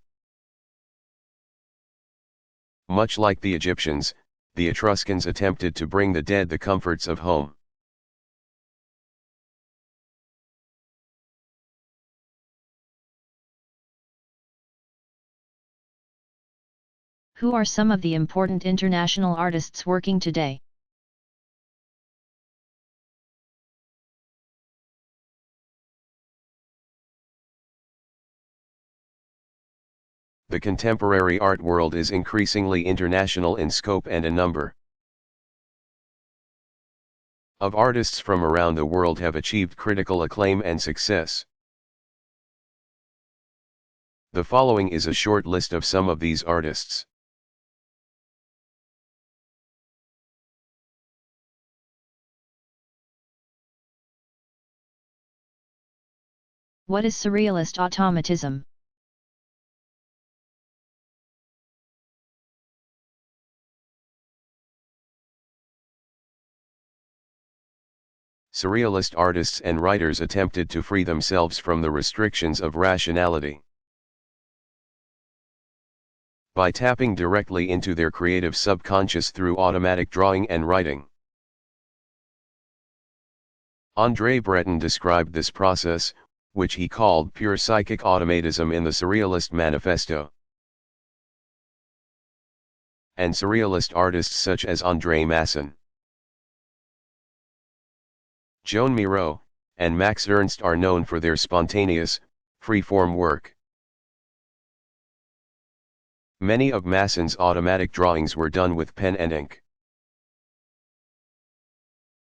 S2: Much like the Egyptians, the Etruscans attempted to bring the dead the comforts of home.
S1: Who are some of the important international artists working today?
S2: The contemporary art world is increasingly international in scope and a number of artists from around the world have achieved critical acclaim and success. The following is a short list of some of these artists.
S1: What is Surrealist automatism?
S2: Surrealist artists and writers attempted to free themselves from the restrictions of rationality by tapping directly into their creative subconscious through automatic drawing and writing. André Breton described this process, which he called pure psychic automatism, in the Surrealist Manifesto. And Surrealist artists such as André Masson, Joan Miro, and Max Ernst are known for their spontaneous, free-form work. Many of Masson's automatic drawings were done with pen and ink,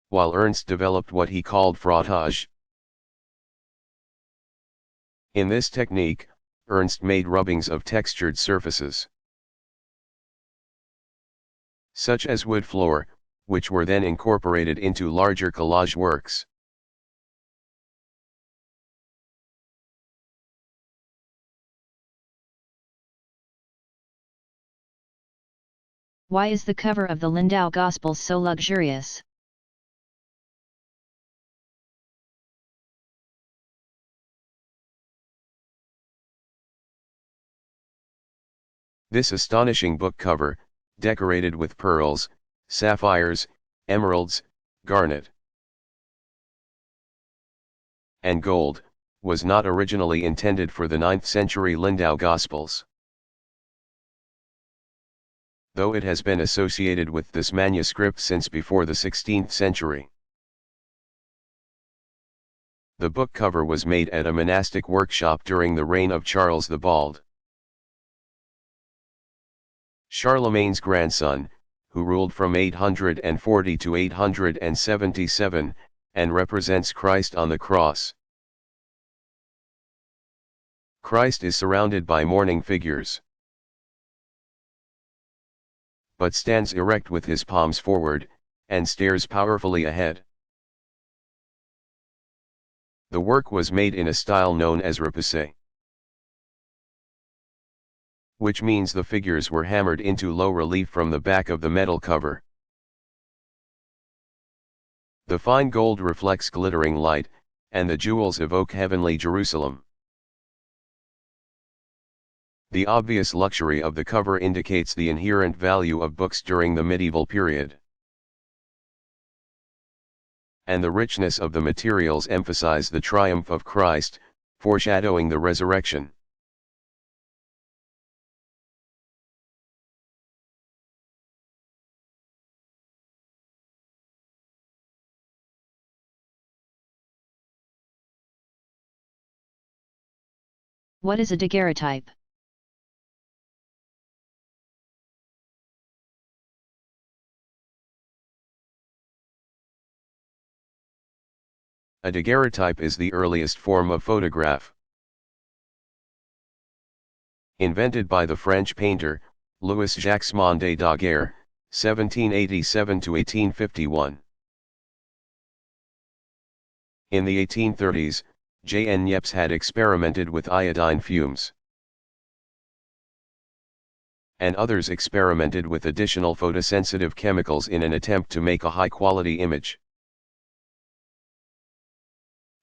S2: while Ernst developed what he called frottage. In this technique, Ernst made rubbings of textured surfaces, such as wood floor, which were then incorporated into larger collage works.
S1: Why is the cover of the Lindau Gospels so luxurious?
S2: This astonishing book cover, decorated with pearls, sapphires, emeralds, garnet, and gold, was not originally intended for the 9th century Lindau Gospels, though it has been associated with this manuscript since before the 16th century. The book cover was made at a monastic workshop during the reign of Charles the Bald, Charlemagne's grandson, who ruled from 840 to 877, and represents Christ on the cross. Christ is surrounded by mourning figures, but stands erect with his palms forward, and stares powerfully ahead. The work was made in a style known as repoussé, which means the figures were hammered into low relief from the back of the metal cover. The fine gold reflects glittering light, and the jewels evoke heavenly Jerusalem. The obvious luxury of the cover indicates the inherent value of books during the medieval period, and the richness of the materials emphasize the triumph of Christ, foreshadowing the resurrection.
S1: What is a daguerreotype?
S2: A daguerreotype is the earliest form of photograph. Invented by the French painter, Louis-Jacques de Daguerre, 1787–1851. In the 1830s, J.N. Niepce had experimented with iodine fumes. And others experimented with additional photosensitive chemicals in an attempt to make a high-quality image.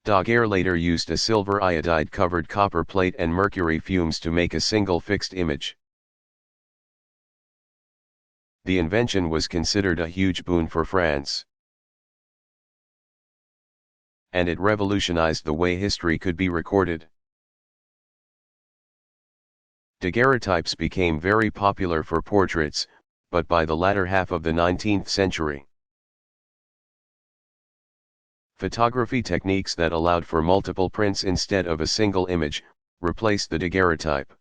S2: Daguerre later used a silver iodide-covered copper plate and mercury fumes to make a single fixed image. The invention was considered a huge boon for France. And it revolutionized the way history could be recorded. Daguerreotypes became very popular for portraits, but by the latter half of the 19th century. Photography techniques that allowed for multiple prints instead of a single image, replaced the daguerreotype.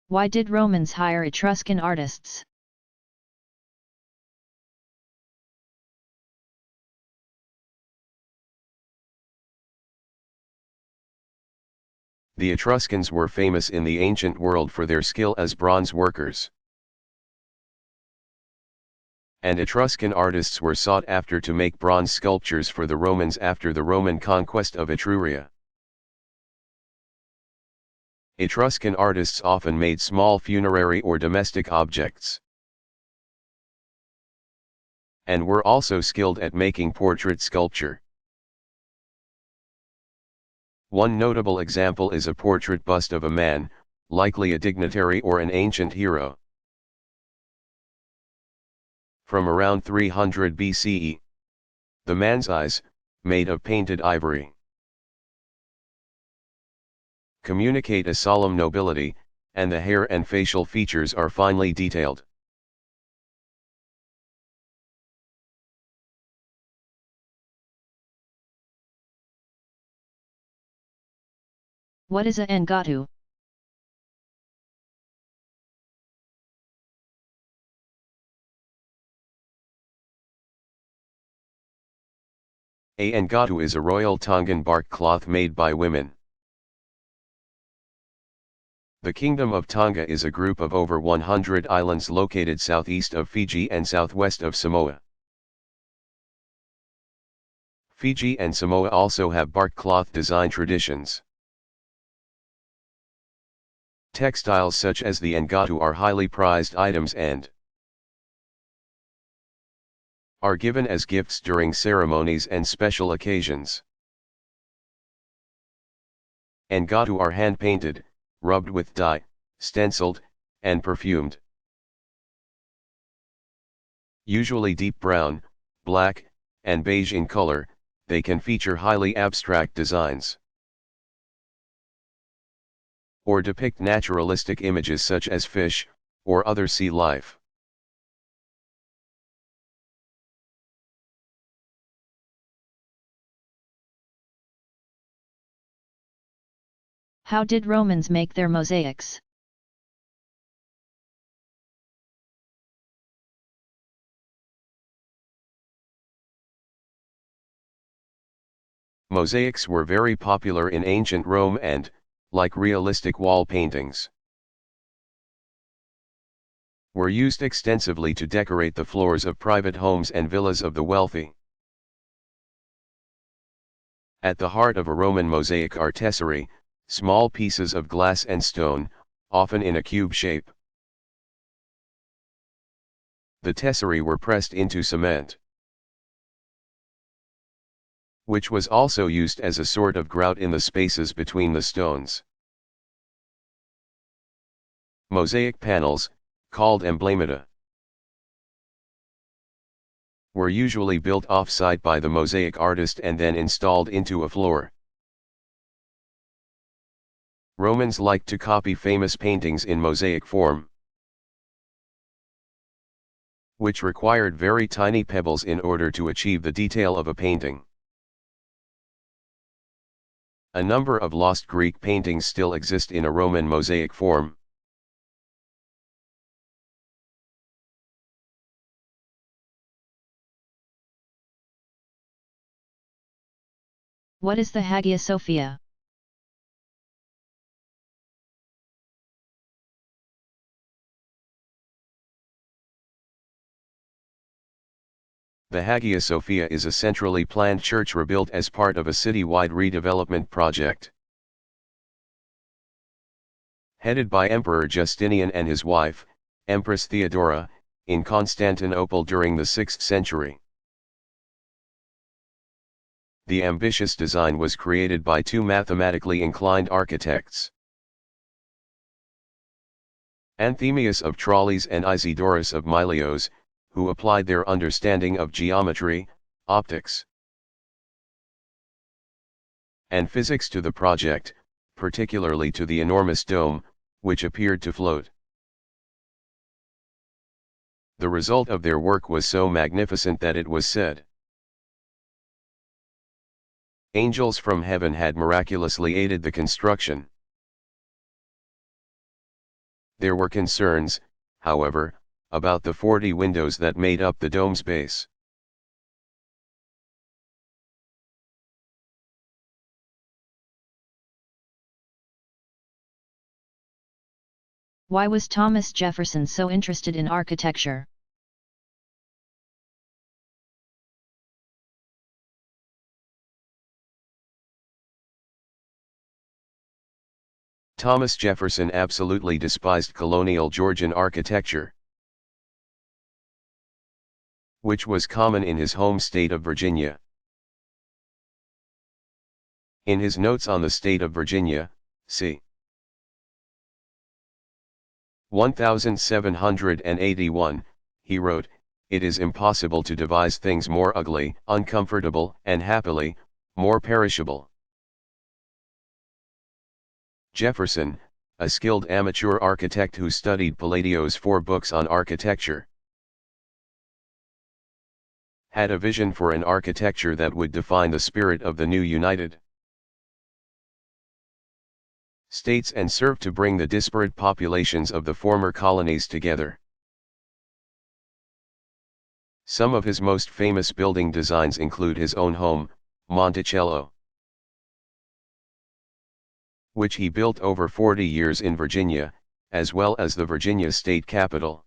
S1: Why did Romans hire Etruscan artists?
S2: The Etruscans were famous in the ancient world for their skill as bronze workers. And Etruscan artists were sought after to make bronze sculptures for the Romans after the Roman conquest of Etruria. Etruscan artists often made small funerary or domestic objects, and were also skilled at making portrait sculpture. One notable example is a portrait bust of a man, likely a dignitary or an ancient hero. From around 300 BCE. The man's eyes, made of painted ivory, communicate a solemn nobility, and the hair and facial features are finely detailed.
S1: What is a ngatu?
S2: A ngatu is a royal Tongan bark cloth made by women. The Kingdom of Tonga is a group of over 100 islands located southeast of Fiji and southwest of Samoa. Fiji and Samoa also have bark cloth design traditions. Textiles such as the ngatu are highly prized items and are given as gifts during ceremonies and special occasions. Ngatu are hand-painted, rubbed with dye, stenciled, and perfumed. Usually deep brown, black, and beige in color, they can feature highly abstract designs or depict naturalistic images such as fish, or other sea life.
S1: How did Romans make their mosaics?
S2: Mosaics were very popular in ancient Rome and, like realistic wall paintings, were used extensively to decorate the floors of private homes and villas of the wealthy. At the heart of a Roman mosaic are tesserae, small pieces of glass and stone, often in a cube shape. The tesserae were pressed into cement, which was also used as a sort of grout in the spaces between the stones. Mosaic panels, called emblemata, were usually built off-site by the mosaic artist and then installed into a floor. Romans liked to copy famous paintings in mosaic form. which required very tiny pebbles in order to achieve the detail of a painting. A number of lost Greek paintings still exist in a Roman mosaic form.
S1: What is the Hagia Sophia?
S2: The Hagia Sophia is a centrally planned church rebuilt as part of a city-wide redevelopment project. Headed by Emperor Justinian and his wife, Empress Theodora, in Constantinople during the 6th century. The ambitious design was created by two mathematically inclined architects, Anthemius of Tralles and Isidorus of Miletos, who applied their understanding of geometry, optics, and physics to the project, particularly to the enormous dome, which appeared to float. The result of their work was so magnificent that it was said angels from heaven had miraculously aided the construction. There were concerns, however, about the 40 windows that made up the dome's base.
S1: Why was Thomas Jefferson so interested in architecture?
S2: Thomas Jefferson absolutely despised colonial Georgian architecture, which was common in his home state of Virginia. In his notes on the state of Virginia, c. 1781, he wrote, "It is impossible to devise things more ugly, uncomfortable, and happily, more perishable." Jefferson, a skilled amateur architect who studied Palladio's 4 books on architecture, had a vision for an architecture that would define the spirit of the new United States and serve to bring the disparate populations of the former colonies together. Some of his most famous building designs include his own home, Monticello, which he built over 40 years in Virginia, as well as the Virginia State Capitol,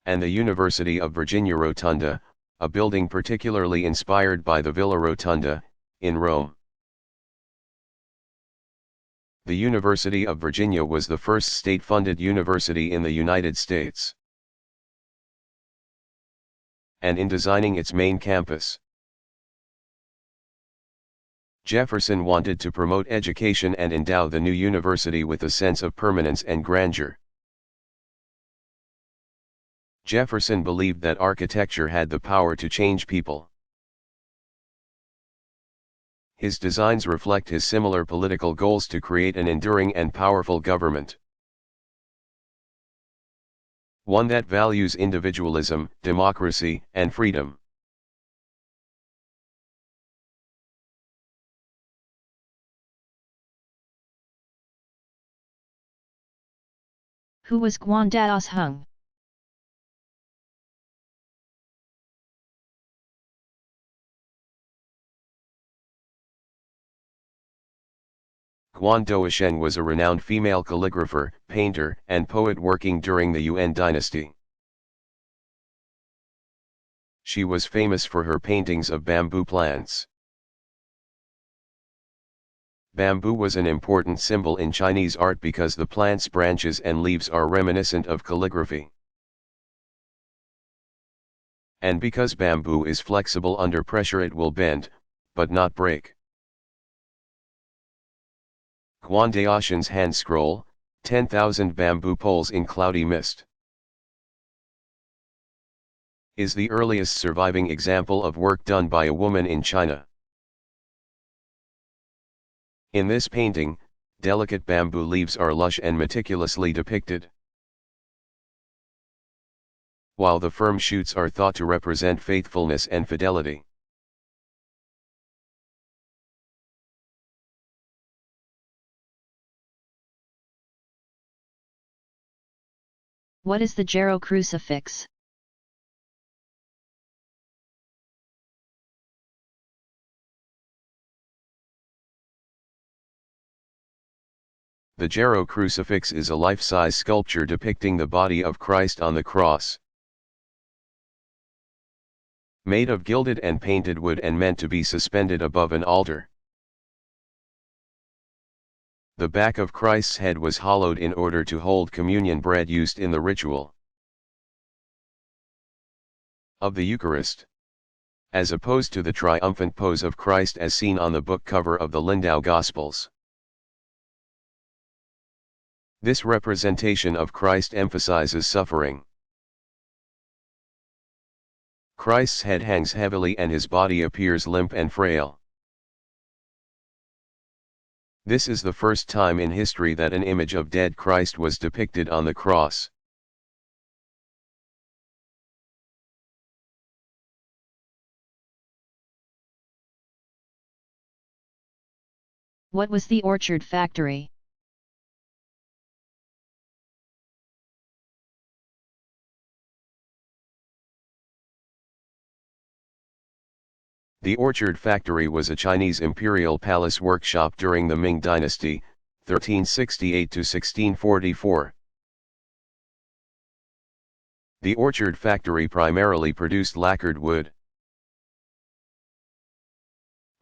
S2: and the University of Virginia Rotunda, a building particularly inspired by the Villa Rotunda, in Rome. The University of Virginia was the first state-funded university in the United States. And in designing its main campus, Jefferson wanted to promote education and endow the new university with a sense of permanence and grandeur. Jefferson believed that architecture had the power to change people. His designs reflect his similar political goals to create an enduring and powerful government, one that values individualism, democracy, and freedom.
S1: Who was Guan Daos Hung?
S2: Guan Doasheng was a renowned female calligrapher, painter, and poet working during the Yuan dynasty. She was famous for her paintings of bamboo plants. Bamboo was an important symbol in Chinese art because the plant's branches and leaves are reminiscent of calligraphy, and because bamboo is flexible under pressure, it will bend, but not break. Guan Daoshen's hand scroll, 10,000 bamboo poles in cloudy mist, is the earliest surviving example of work done by a woman in China. In this painting, delicate bamboo leaves are lush and meticulously depicted. while the firm shoots are thought to represent faithfulness and fidelity.
S1: What is the Gero crucifix?
S2: The Gero crucifix is a life-size sculpture depicting the body of Christ on the cross. Made of gilded and painted wood and meant to be suspended above an altar. The back of Christ's head was hollowed in order to hold communion bread used in the ritual of the Eucharist, as opposed to the triumphant pose of Christ as seen on the book cover of the Lindau Gospels. This representation of Christ emphasizes suffering. Christ's head hangs heavily and his body appears limp and frail. This is the first time in history that an image of dead Christ was depicted on the cross.
S1: What was the orchard factory?
S2: The Orchard Factory was a Chinese imperial palace workshop during the Ming Dynasty, 1368 to 1644. The Orchard Factory primarily produced lacquered wood,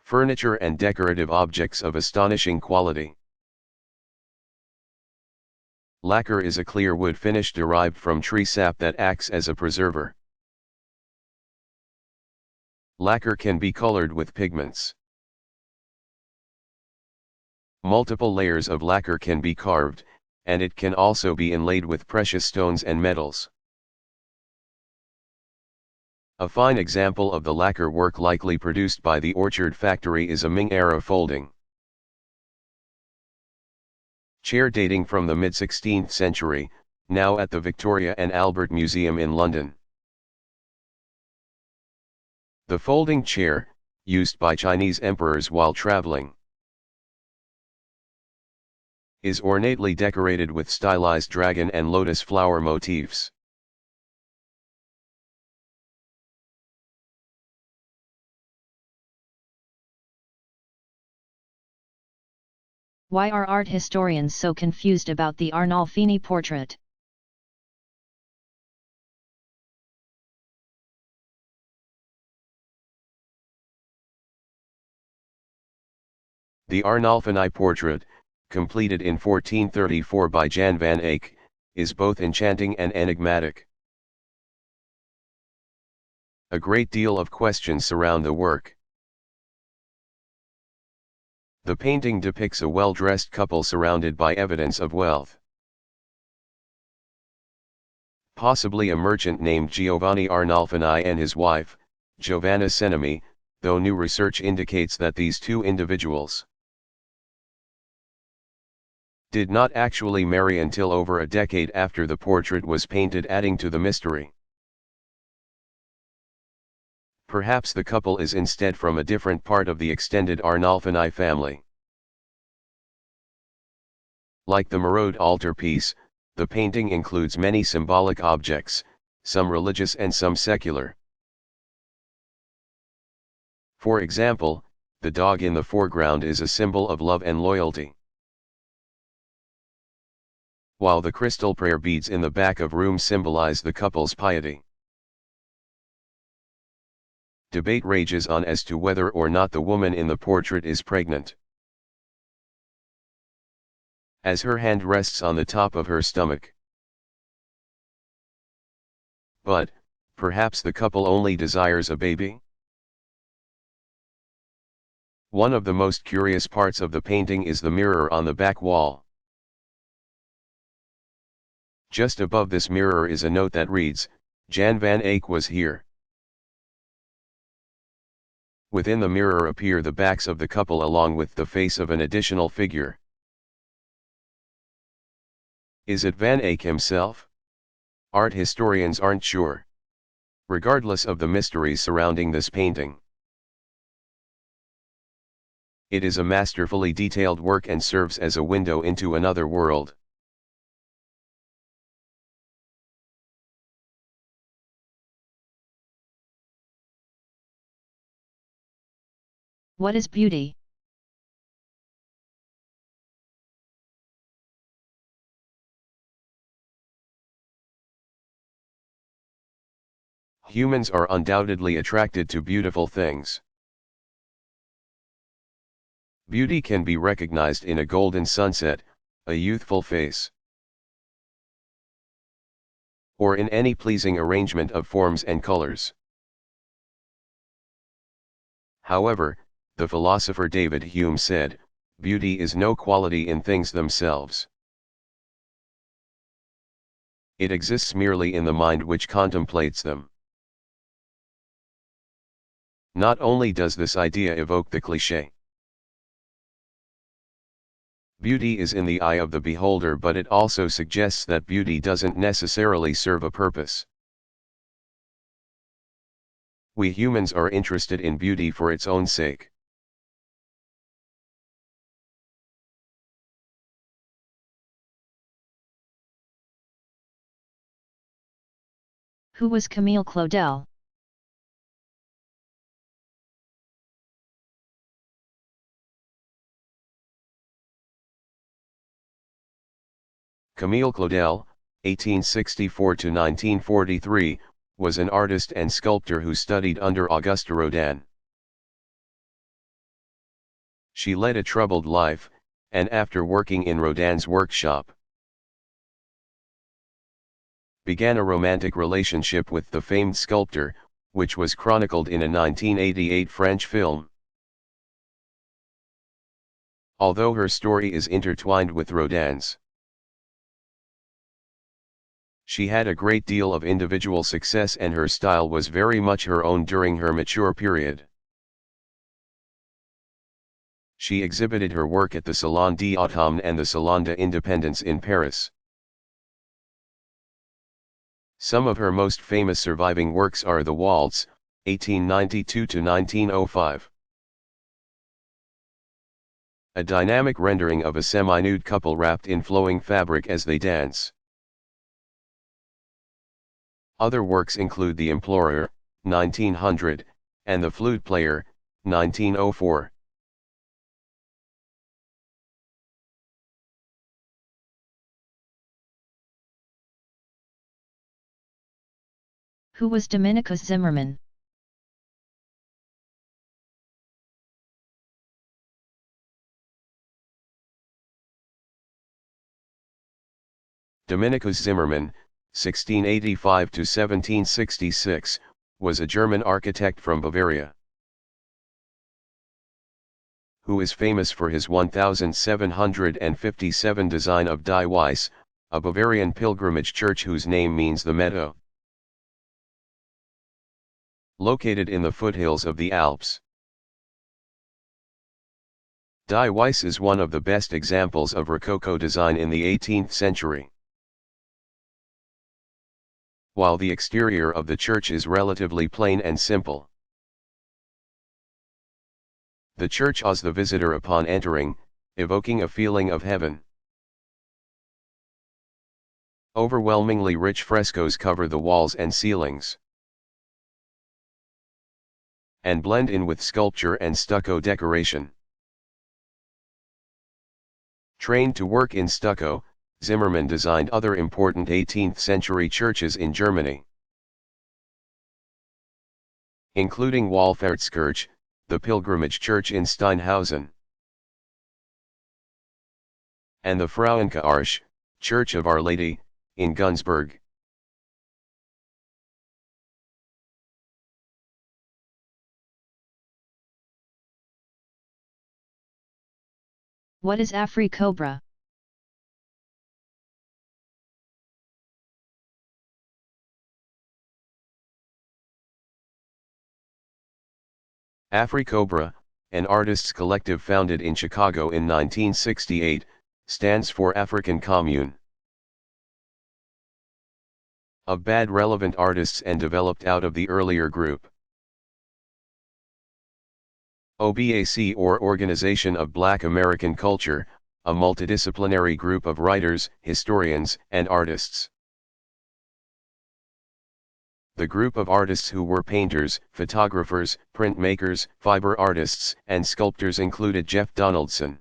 S2: furniture and decorative objects of astonishing quality. Lacquer is a clear wood finish derived from tree sap that acts as a preserver. Lacquer can be colored with pigments. Multiple layers of lacquer can be carved, and it can also be inlaid with precious stones and metals. A fine example of the lacquer work likely produced by the Orchard Factory is a Ming-era folding chair dating from the mid-16th century, now at the Victoria and Albert Museum in London. The folding chair, used by Chinese emperors while traveling, is ornately decorated with stylized dragon and lotus flower motifs.
S1: Why are art historians so confused about the Arnolfini portrait?
S2: The Arnolfini portrait, completed in 1434 by Jan van Eyck, is both enchanting and enigmatic. A great deal of questions surround the work. The painting depicts a well-dressed couple surrounded by evidence of wealth. Possibly a merchant named Giovanni Arnolfini and his wife, Giovanna Senemi, though new research indicates that these two individuals did not actually marry until over a decade after the portrait was painted, adding to the mystery. Perhaps the couple is instead from a different part of the extended Arnolfini family. Like the Marode altarpiece, the painting includes many symbolic objects, some religious and some secular. For example, the dog in the foreground is a symbol of love and loyalty, while the crystal prayer beads in the back of room symbolize the couple's piety. Debate rages on as to whether or not the woman in the portrait is pregnant, as her hand rests on the top of her stomach. But, perhaps the couple only desires a baby? One of the most curious parts of the painting is the mirror on the back wall. Just above this mirror is a note that reads, "Jan van Eyck was here." Within the mirror appear the backs of the couple along with the face of an additional figure. Is it Van Eyck himself? Art historians aren't sure. Regardless of the mysteries surrounding this painting, it is a masterfully detailed work and serves as a window into another world.
S1: What is beauty?
S2: Humans are undoubtedly attracted to beautiful things. Beauty can be recognized in a golden sunset, a youthful face, or in any pleasing arrangement of forms and colors. However, the philosopher David Hume said, beauty is no quality in things themselves. It exists merely in the mind which contemplates them. Not only does this idea evoke the cliché, beauty is in the eye of the beholder, but it also suggests that beauty doesn't necessarily serve a purpose. We humans are interested in beauty for its own sake.
S1: Who was Camille Claudel?
S2: Camille Claudel, 1864 to 1943, was an artist and sculptor who studied under Auguste Rodin. She led a troubled life, and after working in Rodin's workshop, began a romantic relationship with the famed sculptor, which was chronicled in a 1988 French film. Although her story is intertwined with Rodin's, she had a great deal of individual success and her style was very much her own during her mature period. She exhibited her work at the Salon d'Automne and the Salon d'Independence in Paris. Some of her most famous surviving works are The Waltz, 1892 to 1905. A dynamic rendering of a semi-nude couple wrapped in flowing fabric as they dance. Other works include The Implorer, 1900, and The Flute Player, 1904.
S1: Who was Dominikus Zimmermann?
S2: Dominikus Zimmermann, 1685 to 1766, was a German architect from Bavaria, who is famous for his 1757 design of Die Weiss, a Bavarian pilgrimage church whose name means the meadow. Located in the foothills of the Alps, Die Weiss is one of the best examples of Rococo design in the 18th century. While the exterior of the church is relatively plain and simple, the church awes the visitor upon entering, evoking a feeling of heaven. Overwhelmingly rich frescoes cover the walls and ceilings, and blend in with sculpture and stucco decoration. Trained to work in stucco, Zimmermann designed other important 18th-century churches in Germany, including Wallfahrtskirche, the pilgrimage church in Steinhausen, and the Frauenkirche, Church of Our Lady, in Günzburg.
S1: What is Africobra?
S2: Africobra, an artists' collective founded in Chicago in 1968, stands for African Commune. of bad relevant artists and developed out of the earlier group. OBAC, or Organization of Black American Culture, a multidisciplinary group of writers, historians, and artists. The group of artists who were painters, photographers, printmakers, fiber artists, and sculptors included Jeff Donaldson.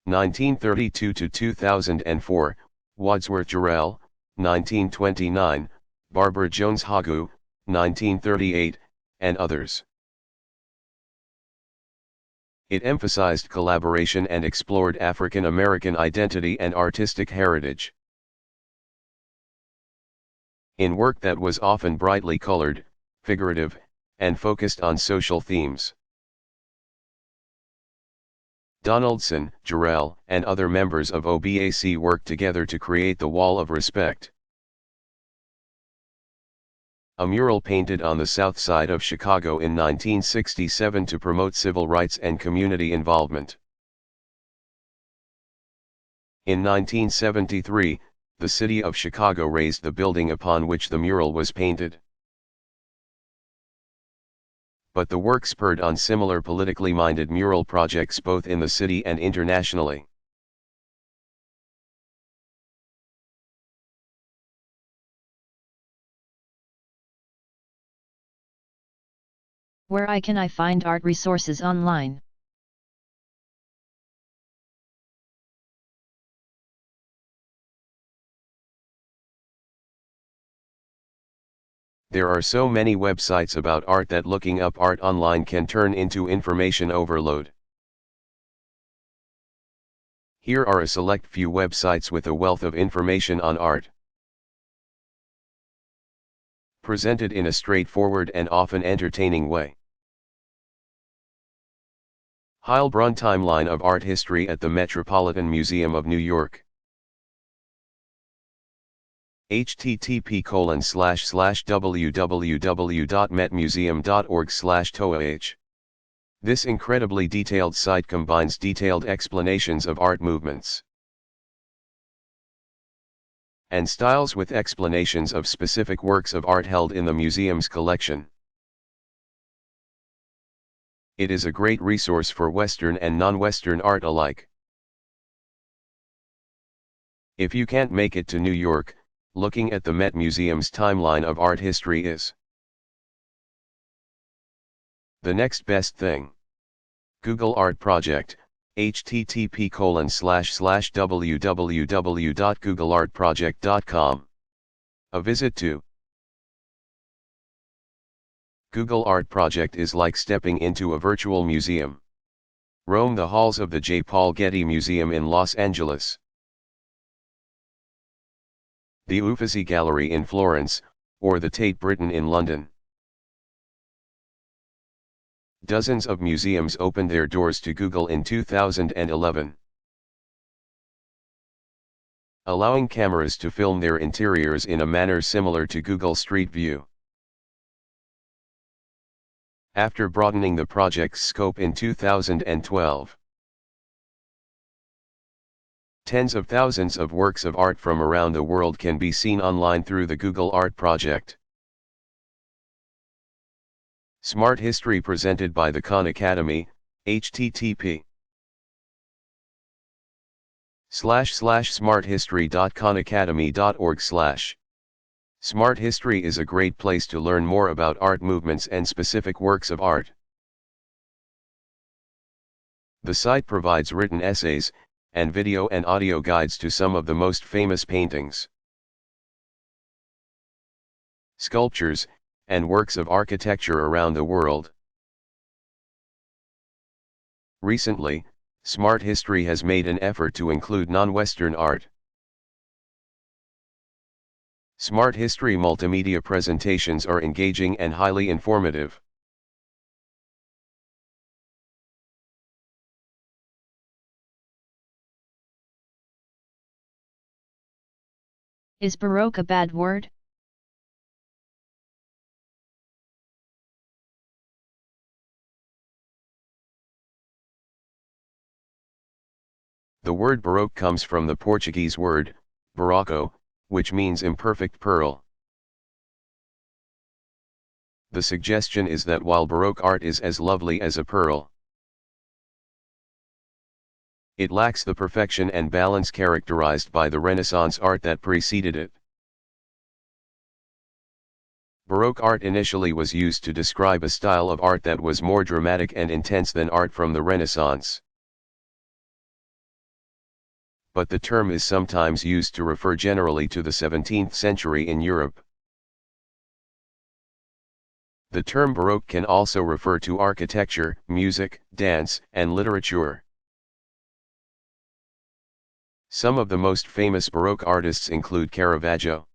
S2: 1932 to 2004, Wadsworth Jarrell, 1929, Barbara Jones Hagu, 1938, and others. It emphasized collaboration and explored African American identity and artistic heritage. In work that was often brightly colored, figurative, and focused on social themes. Donaldson, Jarrell, and other members of OBAC worked together to create the Wall of Respect, a mural painted on the south side of Chicago in 1967 to promote civil rights and community involvement. In 1973, the city of Chicago razed the building upon which the mural was painted. But the work spurred on similar politically minded mural projects both in the city and internationally.
S1: Where can I find art resources online?
S2: There are so many websites about art that looking up art online can turn into information overload. Here are a select few websites with a wealth of information on art, presented in a straightforward and often entertaining way. Heilbronn Timeline of Art History at the Metropolitan Museum of New York. http://www.metmuseum.org/toah. This incredibly detailed site combines detailed explanations of art movements and styles with explanations of specific works of art held in the museum's collection. It is a great resource for Western and non-Western art alike. If you can't make it to New York, looking at the Met Museum's timeline of art history is the next best thing. Google Art Project, http://www.googleartproject.com. A visit to Google Art Project is like stepping into a virtual museum. Roam the halls of the J. Paul Getty Museum in Los Angeles, the Uffizi Gallery in Florence, or the Tate Britain in London. Dozens of museums opened their doors to Google in 2011, allowing cameras to film their interiors in a manner similar to Google Street View. After broadening the project's scope in 2012, tens of thousands of works of art from around the world can be seen online through the Google Art Project. Smart History presented by the Khan Academy, http://smarthistory.khanacademy.org/. Smart History is a great place to learn more about art movements and specific works of art. The site provides written essays, and video and audio guides to some of the most famous paintings, sculptures, and works of architecture around the world. Recently, Smart History has made an effort to include non-Western art. Smart History multimedia presentations are engaging and highly informative.
S1: Is Baroque a bad word?
S2: The word Baroque comes from the Portuguese word, barroco, which means imperfect pearl. The suggestion is that while Baroque art is as lovely as a pearl, it lacks the perfection and balance characterized by the Renaissance art that preceded it. Baroque art initially was used to describe a style of art that was more dramatic and intense than art from the Renaissance. But the term is sometimes used to refer generally to the 17th century in Europe. The term Baroque can also refer to architecture, music, dance, and literature. Some of the most famous Baroque artists include Caravaggio,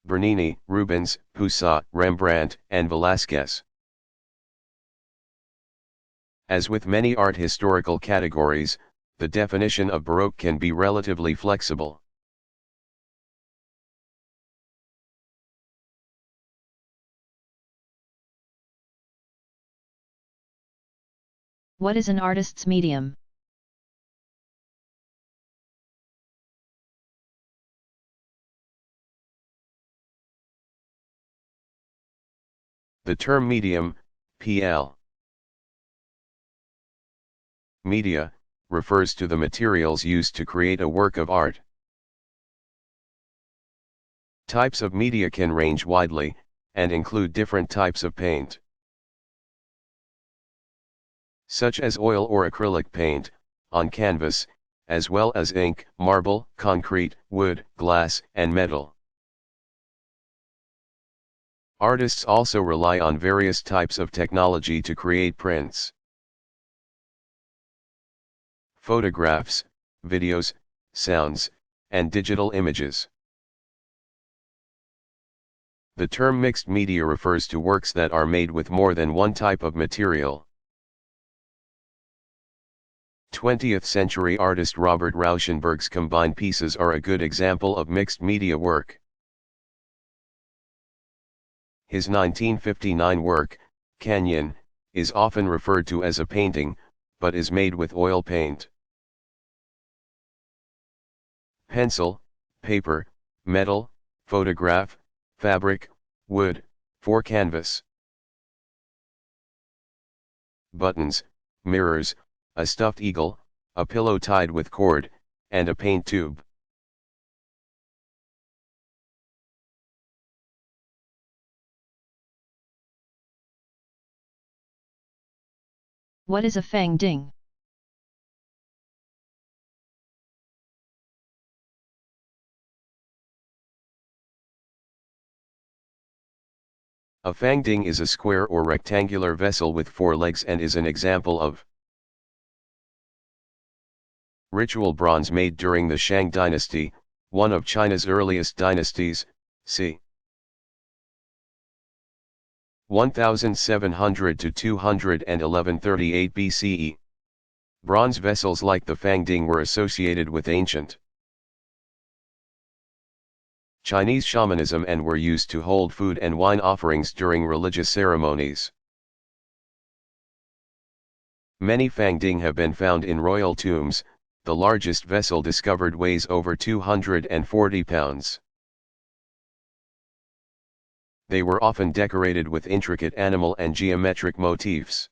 S2: Bernini, Rubens, Poussin, Rembrandt, and Velázquez. As with many art historical categories, the definition of Baroque can be relatively flexible.
S1: What is an artist's medium?
S2: The term medium, pl. media, refers to the materials used to create a work of art. Types of media can range widely, and include different types of paint, such as oil or acrylic paint, on canvas, as well as ink, marble, concrete, wood, glass, and metal. Artists also rely on various types of technology to create prints, photographs, videos, sounds, and digital images. The term mixed media refers to works that are made with more than one type of material. 20th century artist Robert Rauschenberg's combined pieces are a good example of mixed media work. His 1959 work, Canyon, is often referred to as a painting, but is made with oil paint, pencil, paper, metal, photograph, fabric, wood, for canvas. Buttons, mirrors, a stuffed eagle, a pillow tied with cord, and a paint tube.
S1: What is a fang ding?
S2: A fangding is a square or rectangular vessel with 4 legs and is an example of ritual bronze made during the Shang dynasty, one of China's earliest dynasties, c. 1700 to 211-38 BCE. Bronze vessels like the fangding were associated with ancient Chinese shamanism and were used to hold food and wine offerings during religious ceremonies. Many fangding have been found in royal tombs. The largest vessel discovered weighs over 240 pounds. They were often decorated with intricate animal and geometric motifs.